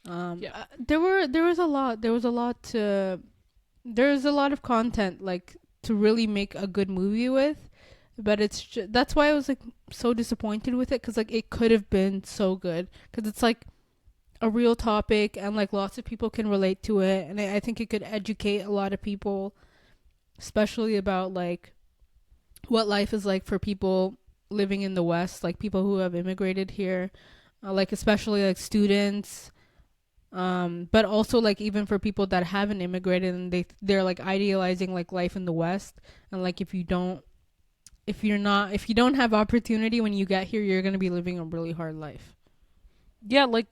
Yeah. There's a lot of content like to really make a good movie with, but that's why I was like so disappointed with it because like it could have been so good because it's like a real topic and like lots of people can relate to it, and I think it could educate a lot of people, especially about like what life is like for people living in the West, like people who have immigrated here, like especially like students, but also like even for people that haven't immigrated and they're like idealizing like life in the West, and like if you don't have opportunity when you get here, you're gonna be living a really hard life. Yeah, like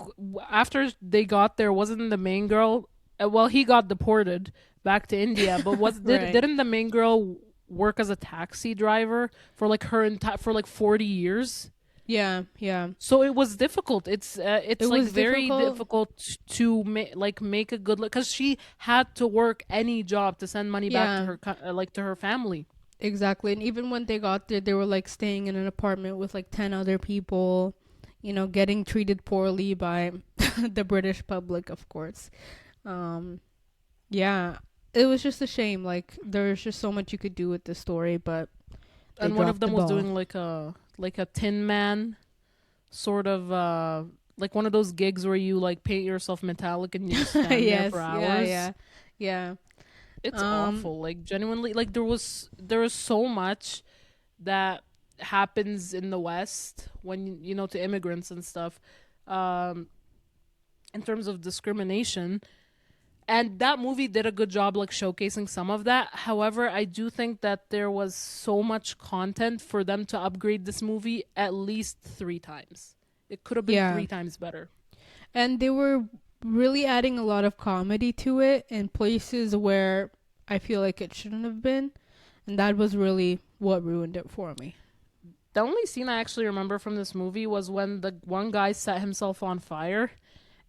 after they got there, wasn't the main girl? Well, he got deported back to India, but Right. didn't the main girl work as a taxi driver for like for like 40 years? Yeah, yeah. So it was difficult. It's It like was very difficult. difficult to make a good because she had to work any job to send money back to Yeah, her to her family. exactly. And even when they got there, they were like staying in an apartment with like 10 other people, getting treated poorly by the British public, of course. Um, yeah, it was just a shame. Like, there's just so much you could do with this story, but they And one of dropped the them was ball. doing like a tin man sort of like one of those gigs where you like paint yourself metallic and you just stand there Yes, for yeah, hours. yeah, yeah. It's Um, awful. Like genuinely like there was so much that happens in the West when to immigrants and stuff um in terms of discrimination, and that movie did a good job like showcasing some of that. However, I do think that there was so much content for them to upgrade this movie at least 3 times. It could have been yeah. 3 times better. And they were really adding a lot of comedy to it in places where I feel like it shouldn't have been. And that was really what ruined it for me. The only scene I actually remember from this movie was when the one guy set himself on fire,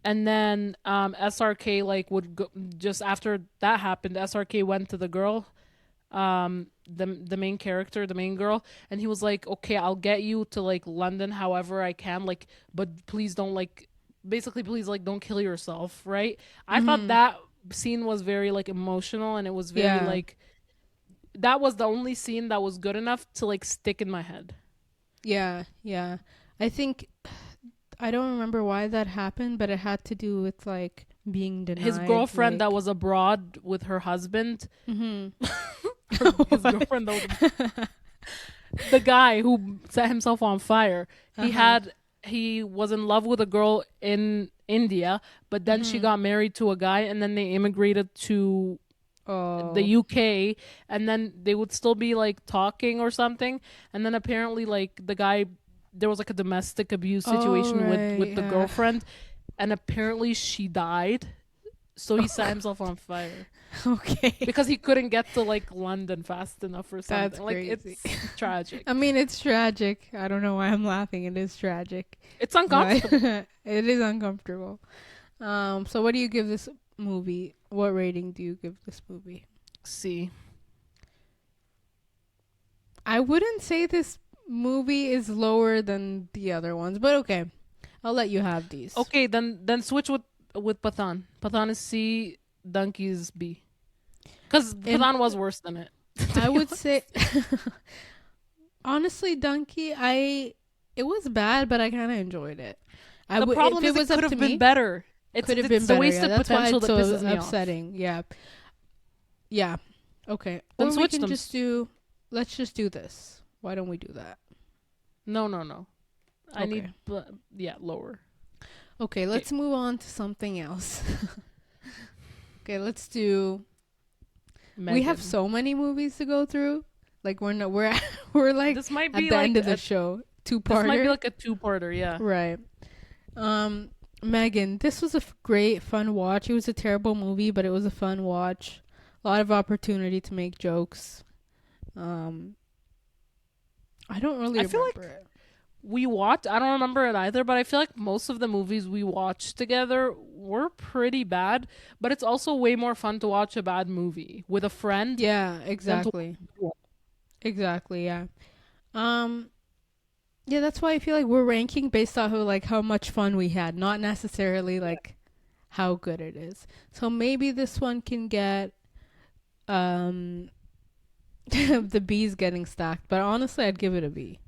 and then SRK like would go, just after that happened. SRK went to the girl, the main character, the main girl, and he was like, "Okay, I'll get you to like London, however I can, like, but please don't like, basically, please like don't kill yourself, right?" I thought Mm-hmm. that scene was very like emotional, and it was very Yeah. like that was the only scene that was good enough to like stick in my head. Yeah. I think I don't remember why that happened, but it had to do with like being His denied. girlfriend that Like, was abroad with her husband, mm-hmm. his girlfriend that was the guy who set himself on fire. Uh-huh. He was in love with a girl in India, but then she Mm-hmm. got married to a guy, and then they immigrated to the Oh. UK, and then they would still be like talking or something, and then apparently like the guy, there was like a domestic abuse Oh situation right. with the Yeah. girlfriend, and apparently she died, so he set himself on fire Okay. because he couldn't get to like London fast enough or That's something. Like, crazy. it's tragic. I mean, it's tragic. I don't know why I'm laughing. It is tragic. It's But uncomfortable. it is uncomfortable. So what do you give this movie? What rating do you give this movie? See, I wouldn't say this movie is lower than the other ones, but okay. I'll let you have these. okay, then switch with Pathaan. Pathaan is C, Dunki is B, because And Pathaan was worse than it. I would say honestly, Dunky, it was bad, but I kind of enjoyed it. The problem If is it it was could up to have been me, better. could have been It's the better. Yeah, wasted that's why potential it's that so pisses me off. upsetting. Yeah, yeah. Okay, Then or we switch can them. just do. Let's just do this. Why don't we do that? No. I Okay. need, lower. Okay, let's move on to something else. Okay, let's do. We have Megan. so many movies to go through. Like we're not, we're we're like This might at be the like end of the a, show. this might be Two-parter. like a two-parter. Yeah. Right. Megan, this was a great fun watch. It was a terrible movie, but it was a fun watch. A lot of opportunity to make jokes. I don't really I feel remember like it. we watched. I don't remember it either, but I feel like most of the movies we watched together were pretty bad. But it's also way more fun to watch a bad movie with a friend Yeah, than to. exactly. Exactly, yeah. Yeah, that's why I feel like we're ranking based off of like how much fun we had, not necessarily like how good it is. So maybe this one can get um the B's getting stacked, but honestly I'd give it a B.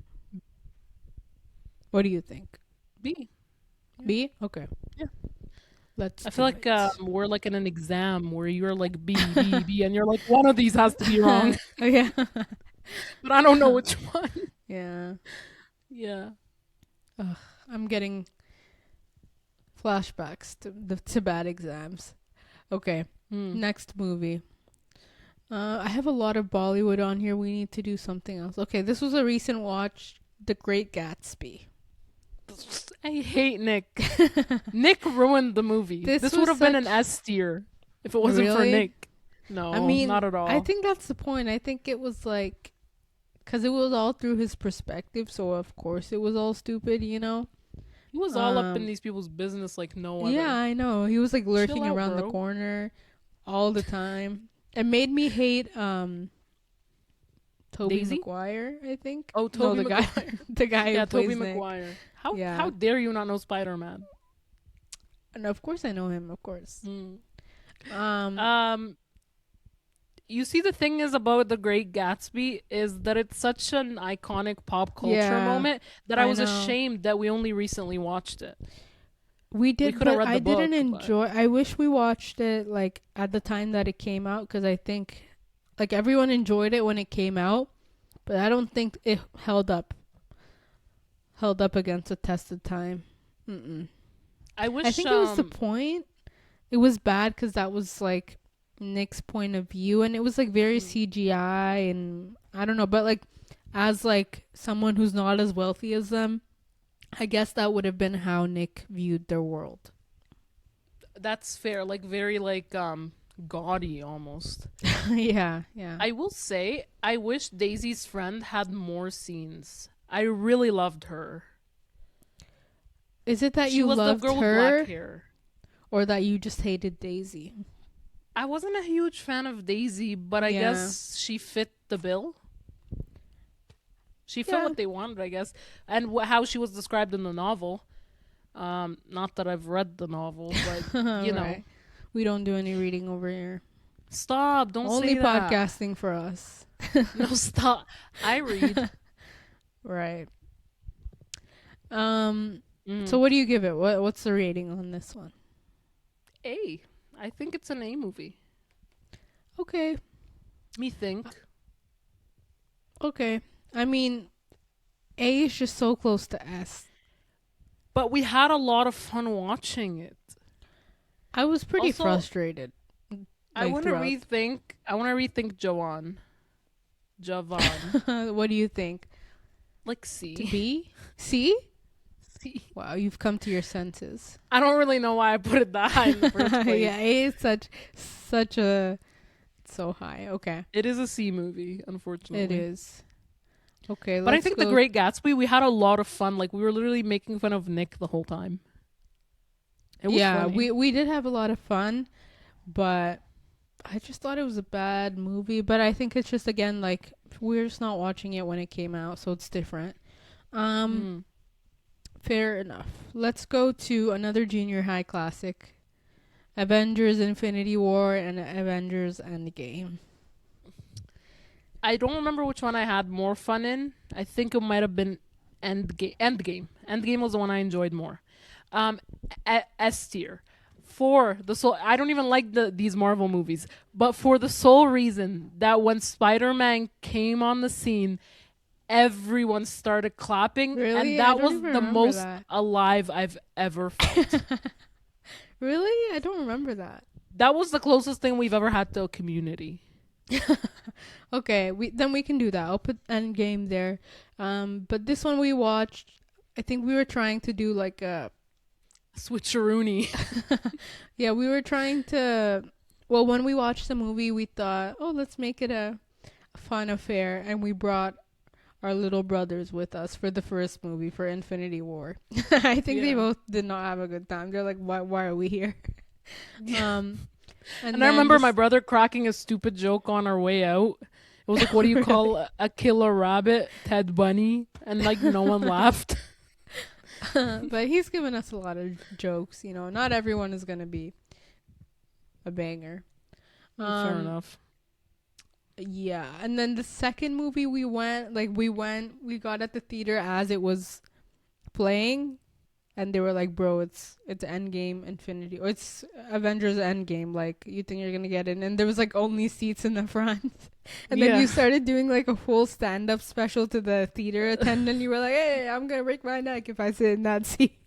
What do you think? B. Yeah. B? Okay. Yeah. Let's I feel do like it. we're like in an exam where you're like B, B, B, and you're like one of these has to be wrong, Oh yeah. but I don't know which one. Yeah. Yeah. I'm getting flashbacks to bad exams. Okay. Hmm. Next movie. I have a lot of Bollywood on here. We need to do something else. Okay, this was a recent watch, The Great Gatsby. I hate Nick. Nick ruined the movie. This This was would have been an such- S tier if it wasn't for Really? Nick. No, I mean, not at all. I think that's the point. I think it was like, because it was all through his perspective, so of course it was all stupid, you know? he was all up in Um, these people's business like no other. Yeah, I know. He was like lurking out, around the bro. corner all the time. It made me hate Toby Daisy? Maguire, I think. Oh, No, Toby the guy Maguire. the guy Yeah, who plays Toby Nick. Maguire. How Yeah. how dare you not know Spider-Man? And of course I know him, of course. Hmm. Um You see, the thing is about The Great Gatsby is that it's such an iconic pop culture Yeah, moment that I was know. ashamed that we only recently watched it. We did, coulda but read the I didn't book, but- enjoy. I wish we watched it like at the time that it came out, because I think like everyone enjoyed it when it came out, but I don't think it held up against the test of time. Mm-mm. I wish. I think it was the point. It was bad because that was like Nick's point of view, and it was like very CGI, and I don't know, but like as like someone who's not as wealthy as them, I guess that would have been how Nick viewed their world. That's fair. Like very like gaudy almost. Yeah. I will say I wish Daisy's friend had more scenes. I really loved her. Is it that She you was loved the girl with her, black hair. or that you just hated Daisy? I wasn't a huge fan of Daisy, but I Yeah. guess she fit the bill. She fit Yeah. what they wanted, I guess, and how she was described in the novel. Not that I've read the novel, but you know, Right. We don't do any reading over here. stop! Don't Only say that. podcasting for us. No, stop. I read. Right. So what do you give it? What's the rating on this one? A. I think it's an A movie. Okay. Me think. Okay. I mean, A is just so close to S. But we had a lot of fun watching it. I was pretty Also, frustrated. I want to throughout. rethink Jawan. Javan. What do you think? Like To C. B? C? C. Wow, you've come to your senses. I don't really know why I put it that high in the first place. Yeah, A is such a so high. Okay. It is a C movie, unfortunately. It is. Okay, But I think The Great Gatsby, we had a lot of fun. Like, we were literally making fun of Nick the whole time. It was funny. we did have a lot of fun, but I just thought it was a bad movie. But I think it's just, again, like, we're just not watching it when it came out, so it's different. Fair enough. Let's go to another junior high classic. Avengers Infinity War and Avengers Endgame. I don't remember which one I had more fun in. I think it might have been Endgame. Endgame was the one I enjoyed more. S tier. For the sole, I don't even like these Marvel movies, but for the sole reason that when Spider-Man came on the scene, everyone started clapping, Really? and I that don't was even the remember most that. alive I've ever felt. Really? I don't remember that. That was the closest thing we've ever had to a Community. Okay, we can do that. I'll put Endgame there. But this one we watched, I think we were trying to do like a Switcheroony. yeah, we were trying to. Well, when we watched the movie, we thought, oh, let's make it a fun affair, and we brought our little brothers with us for the first movie for Infinity War. I think they both did not have a good time. They're like, why are we here? And I remember my brother cracking a stupid joke on our way out. It was like, what do you call a killer rabbit? Ted Bunny? And like no one laughed. But he's given us a lot of jokes, you know. Not everyone is gonna be a banger. Fair enough. Yeah, and then the second movie we got at the theater as it was playing, and they were like, "Bro, it's Endgame Infinity, or it's Avengers Endgame. Like, you think you're gonna get in?" And there was like only seats in the front, and then you started doing like a full stand-up special to the theater attendant. You were like, "Hey, I'm gonna break my neck if I sit in that seat."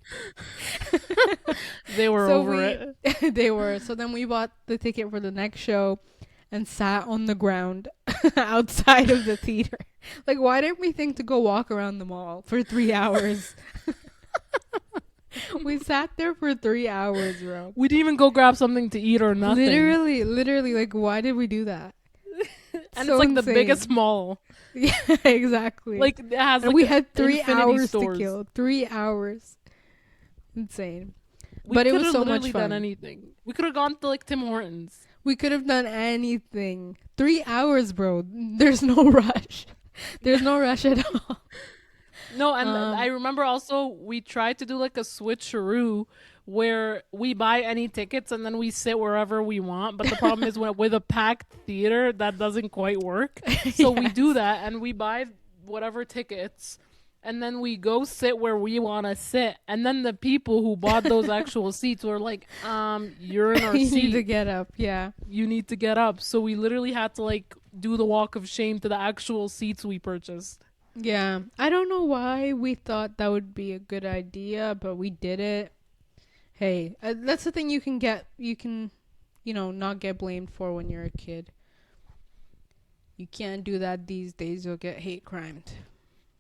They were over it. They were. So then we bought the ticket for the next show and sat on the ground outside of the theater. Like, why didn't we think to go walk around the mall for 3 hours? We sat there for 3 hours, bro. We didn't even go grab something to eat or nothing. Literally, like, why did we do that? And so it's like insane. the biggest mall. Yeah, exactly. Like, it has and like we had 3 infinity hours stores. to kill. 3 hours. Insane. We But it was could've so much literally fun. done anything. We could have gone to like Tim Hortons. We could have done anything. 3 hours, bro. There's no rush. There's no rush at all. No, and I remember also we tried to do like a switcheroo where we buy any tickets and then we sit wherever we want. But the problem is with a packed theater, that doesn't quite work. So we do that and we buy whatever tickets and then we go sit where we want to sit. And then the people who bought those actual seats were like, you're in our You seat. need to get up. Yeah. You need to get up. So we literally had to like do the walk of shame to the actual seats we purchased. Yeah. I don't know why we thought that would be a good idea, but we did it. Hey, that's the thing you can, not get blamed for when you're a kid. You can't do that these days. You'll get hate crimed.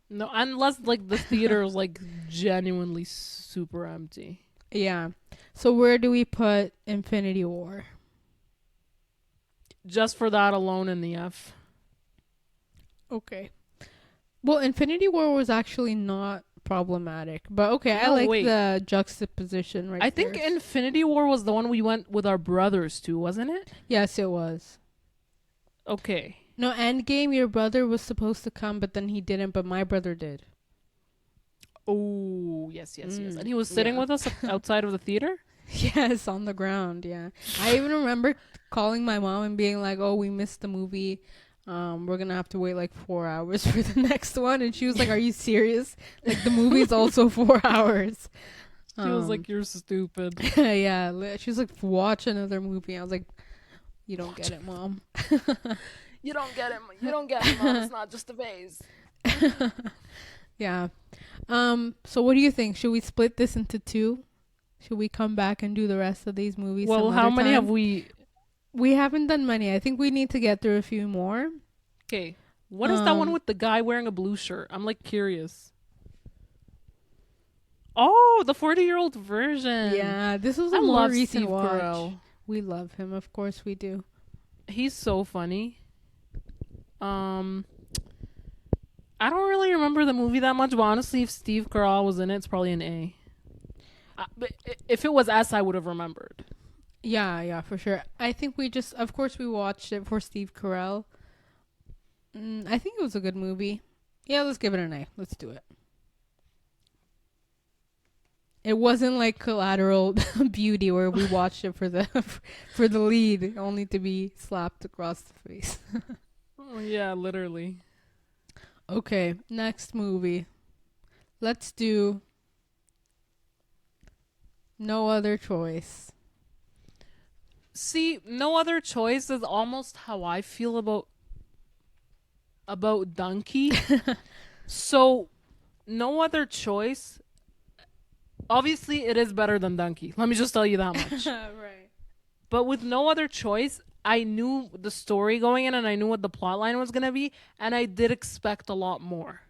No, unless like the theater is like genuinely super empty. Yeah. So where do we put Infinity War? Just for that alone in the F. Okay. Well, Infinity War was actually not problematic, but okay, I No, like wait. the juxtaposition right I think there. Infinity War was the one we went with our brothers to, wasn't it? Yes, it was. Okay. No, Endgame, your brother was supposed to come, but then he didn't, but my brother did. Oh, yes. And he was sitting with us outside of the theater? Yes, on the ground, yeah. I even remember calling my mom and being like, oh, we missed the movie. we're gonna have to wait like 4 hours for the next one. And she was like, are you serious? Like the movie's also 4 hours. She was like, you're stupid. Yeah, she was like, watch another movie. I was like, you don't get it, Mom. You don't get it. You don't get it, Mom. It's not just a vase. Yeah. So what do you think? Should we split this into two? Should we come back and do the rest of these movies? Well, how many have we? We haven't done many. I think we need to get through a few more. Okay. What is that one with the guy wearing a blue shirt? I'm like curious. Oh, the 40-year-old version. Yeah, this was a more recent watch. Carell. We love him, of course we do. He's so funny. I don't really remember the movie that much, but honestly, if Steve Carell was in it, it's probably an A. But if it was S, I would have remembered. Yeah, for sure. I think of course, we watched it for Steve Carell. I think it was a good movie. Yeah, let's give it an A. Let's do it. It wasn't like Collateral Beauty where we watched it for the lead, only to be slapped across the face. Oh, yeah, literally. Okay, next movie. Let's do No Other Choice. See, No Other Choice is almost how I feel about Dunki. So, No Other Choice, obviously it is better than Dunki. Let me just tell you that much. Right. But with No Other Choice, I knew the story going in and I knew what the plot line was going to be, and I did expect a lot more.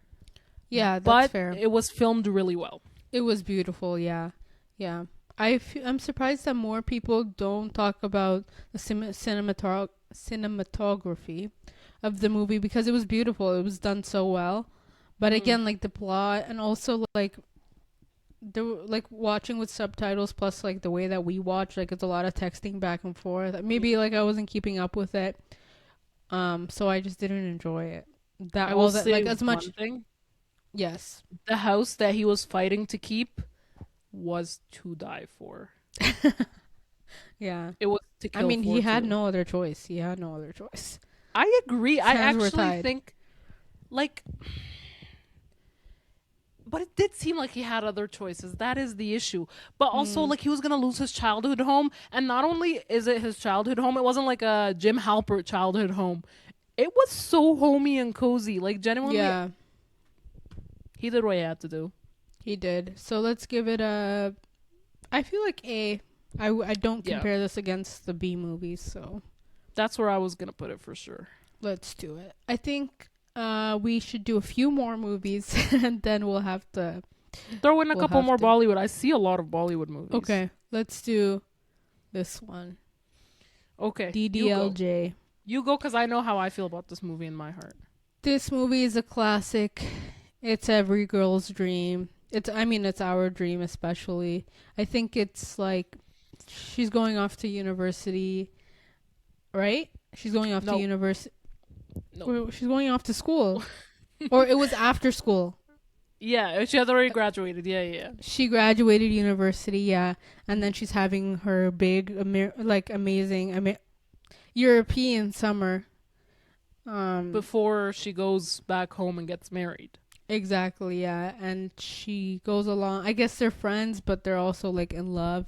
Yeah, that's fair. But it was filmed really well. It was beautiful, yeah. Yeah. I'm surprised that more people don't talk about the cinematography of the movie because it was beautiful. It was done so well. But again, like the plot and also like watching with subtitles plus like the way that we watch, like it's a lot of texting back and forth. Maybe like I wasn't keeping up with it. So I just didn't enjoy it. I will say like as much thing. Yes. The house that he was fighting to keep was to die for. Yeah. It was to kill. I mean, he had too. no other choice. He had no other choice. I agree. I actually think like, but it did seem like he had other choices. That is the issue. But also like he was going to lose his childhood home, and not only is it his childhood home, it wasn't like a Jim Halpert childhood home. It was so homey and cozy. Like genuinely. Yeah. He did what he had to do. He did. So let's give it a... I feel like A. I don't compare this against the B movies, so... That's where I was going to put it for sure. Let's do it. I think we should do a few more movies, and then we'll have to... Throw in a couple more Bollywood. I see a lot of Bollywood movies. Okay, let's do this one. Okay. DDLJ. You go, because I know how I feel about this movie in my heart. This movie is a classic. It's every girl's dream. It's our dream especially. I think it's like she's going off to university, right? She's going off to university. No. She's going off to school. Or it was after school. Yeah, she had already graduated. Yeah. She graduated university, yeah. And then she's having her big, amazing European summer. Before she goes back home and gets married. Exactly, yeah. And she goes along. I guess they're friends, but they're also like in love.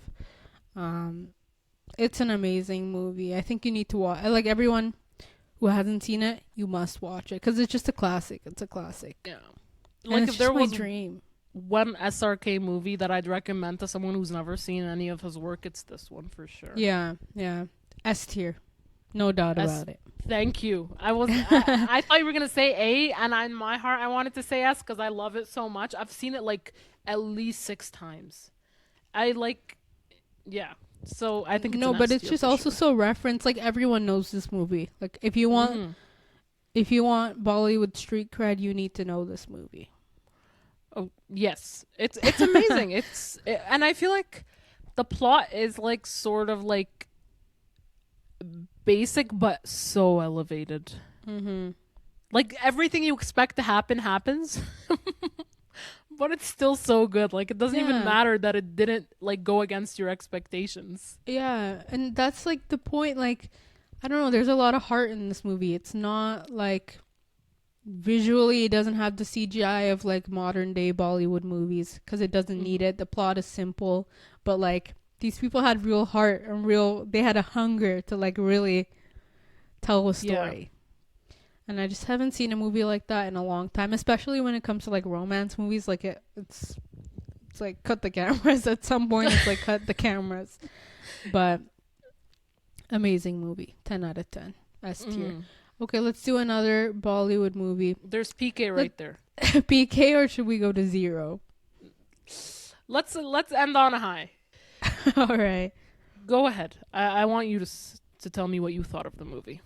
It's an amazing movie. I think you need to watch. Like everyone who hasn't seen it, you must watch it because it's just a classic. It's a classic. Yeah. Like if there was dream. One SRK movie that I'd recommend to someone who's never seen any of his work, it's this one for sure. Yeah. S tier. No doubt about it. Thank you. I thought you were gonna say A, and in my heart I wanted to say S because I love it so much. I've seen it like at least 6 times. So I think it's but it's just also so referenced. Like everyone knows this movie. Like if you want Bollywood street cred, you need to know this movie. Oh yes, it's amazing. And I feel like the plot is like sort of like basic but so elevated. Like everything you expect to happen happens. But it's still so good. Like it doesn't even matter that it didn't like go against your expectations. Yeah, and that's like the point. Like I don't know, there's a lot of heart in this movie. It's not like visually it doesn't have the CGI of like modern day Bollywood movies because it doesn't need it. The plot is simple, but like these people had real heart and they had a hunger to like really tell a story. And I just haven't seen a movie like that in a long time, especially when it comes to like romance movies. Like it's like cut the cameras at some point. It's like cut the cameras. But amazing movie. 10 out of 10. S tier. Okay, let's do another Bollywood movie. There's PK right there. PK, or should we go to 0? Let's end on a high. All right. Go ahead. I want you to tell me what you thought of the movie.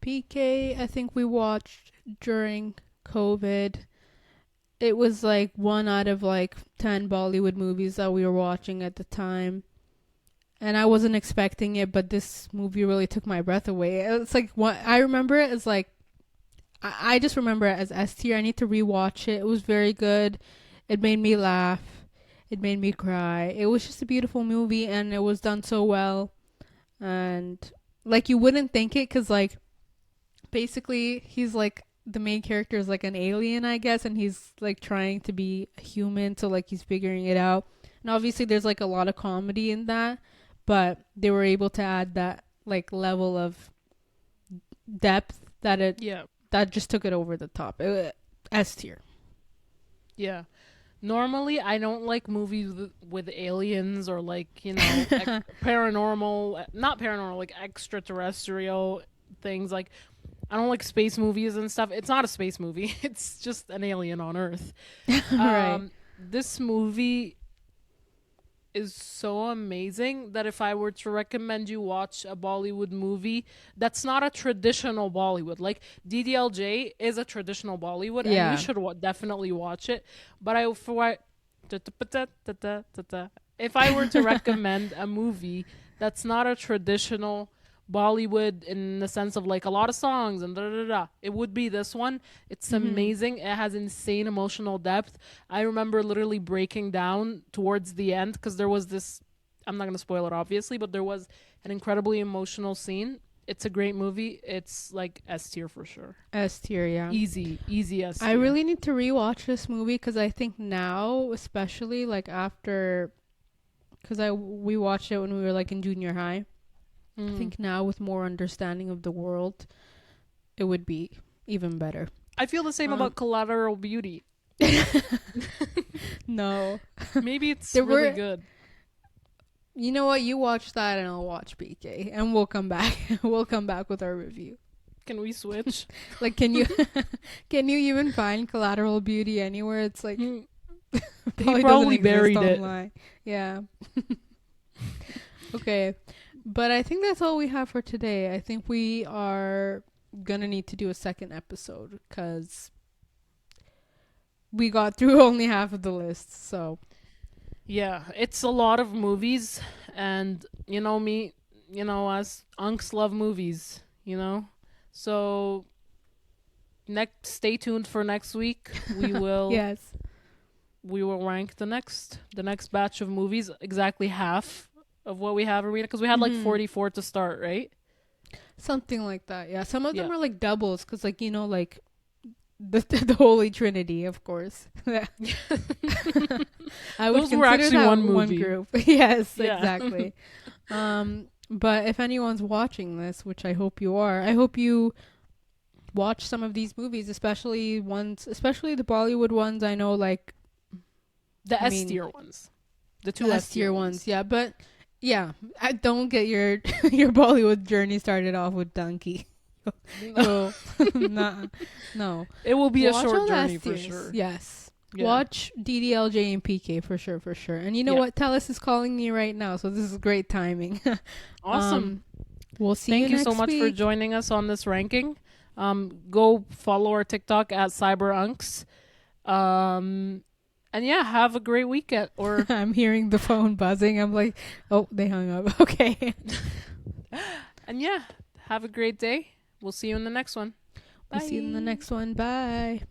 PK, I think we watched during COVID. It was like 1 out of like 10 Bollywood movies that we were watching at the time. And I wasn't expecting it, but this movie really took my breath away. It's like what I remember it as like, I just remember it as S tier. I need to rewatch it. It was very good. It made me laugh. It made me cry. It was just a beautiful movie, and it was done so well. And like you wouldn't think it, because like basically he's like the main character is like an alien, I guess, and he's like trying to be a human, so like he's figuring it out. And obviously there's like a lot of comedy in that. But they were able to add that like level of depth that that just took it over the top. S tier. Yeah. Normally, I don't like movies with aliens or like, you know, paranormal, not paranormal, like extraterrestrial things. Like, I don't like space movies and stuff. It's not a space movie. It's just an alien on Earth. Right. This movie is so amazing that if I were to recommend you watch a Bollywood movie that's not a traditional Bollywood, like DDLJ is a traditional Bollywood, and you should definitely watch it. But if I were to recommend a movie that's not a traditional Bollywood in the sense of like a lot of songs and it would be this one. It's amazing. It has insane emotional depth. I remember literally breaking down towards the end because there was this, I'm not going to spoil it obviously, but there was an incredibly emotional scene. It's a great movie. It's like S tier for sure. S tier, yeah. Easy S tier. I really need to rewatch this movie because I think now, especially like after, because we watched it when we were like in junior high. I think now with more understanding of the world, it would be even better. I feel the same about Collateral Beauty. No. Maybe it's really good. You know what? You watch that and I'll watch PK and we'll come back. We'll come back with our review. Can we switch? Like, can you even find Collateral Beauty anywhere? It's like he probably buried it. Online. Yeah. Okay. But I think that's all we have for today. I think we are gonna need to do a second episode because we got through only half of the list. So yeah, it's a lot of movies, and you know me, you know us unks love movies, you know. So stay tuned for next week. We will we will rank the next batch of movies, exactly half of what we have, Arena, because we had like 44 to start, right? Something like that, yeah. Some of them are like doubles, because like, you know, like the Holy Trinity, of course. I would Those were actually that one movie. One group. Yes, exactly. But if anyone's watching this, which I hope you are, I hope you watch some of these movies, especially the Bollywood ones. I know, like the S tier ones, the two S tier ones, yeah. But yeah, I don't get your Bollywood journey started off with Dunki. No. No. It will be a short journey for sure. Yes. Yeah. Watch DDLJ and PK for sure. And you know what? Tellus is calling me right now, so this is great timing. Awesome. We'll see Thank you you so much for joining us on this ranking. Go follow our TikTok at CyberUnks. And yeah, have a great weekend. Or I'm hearing the phone buzzing. I'm like, oh, they hung up. Okay. And yeah, have a great day. We'll see you in the next one. Bye. We'll see you in the next one. Bye.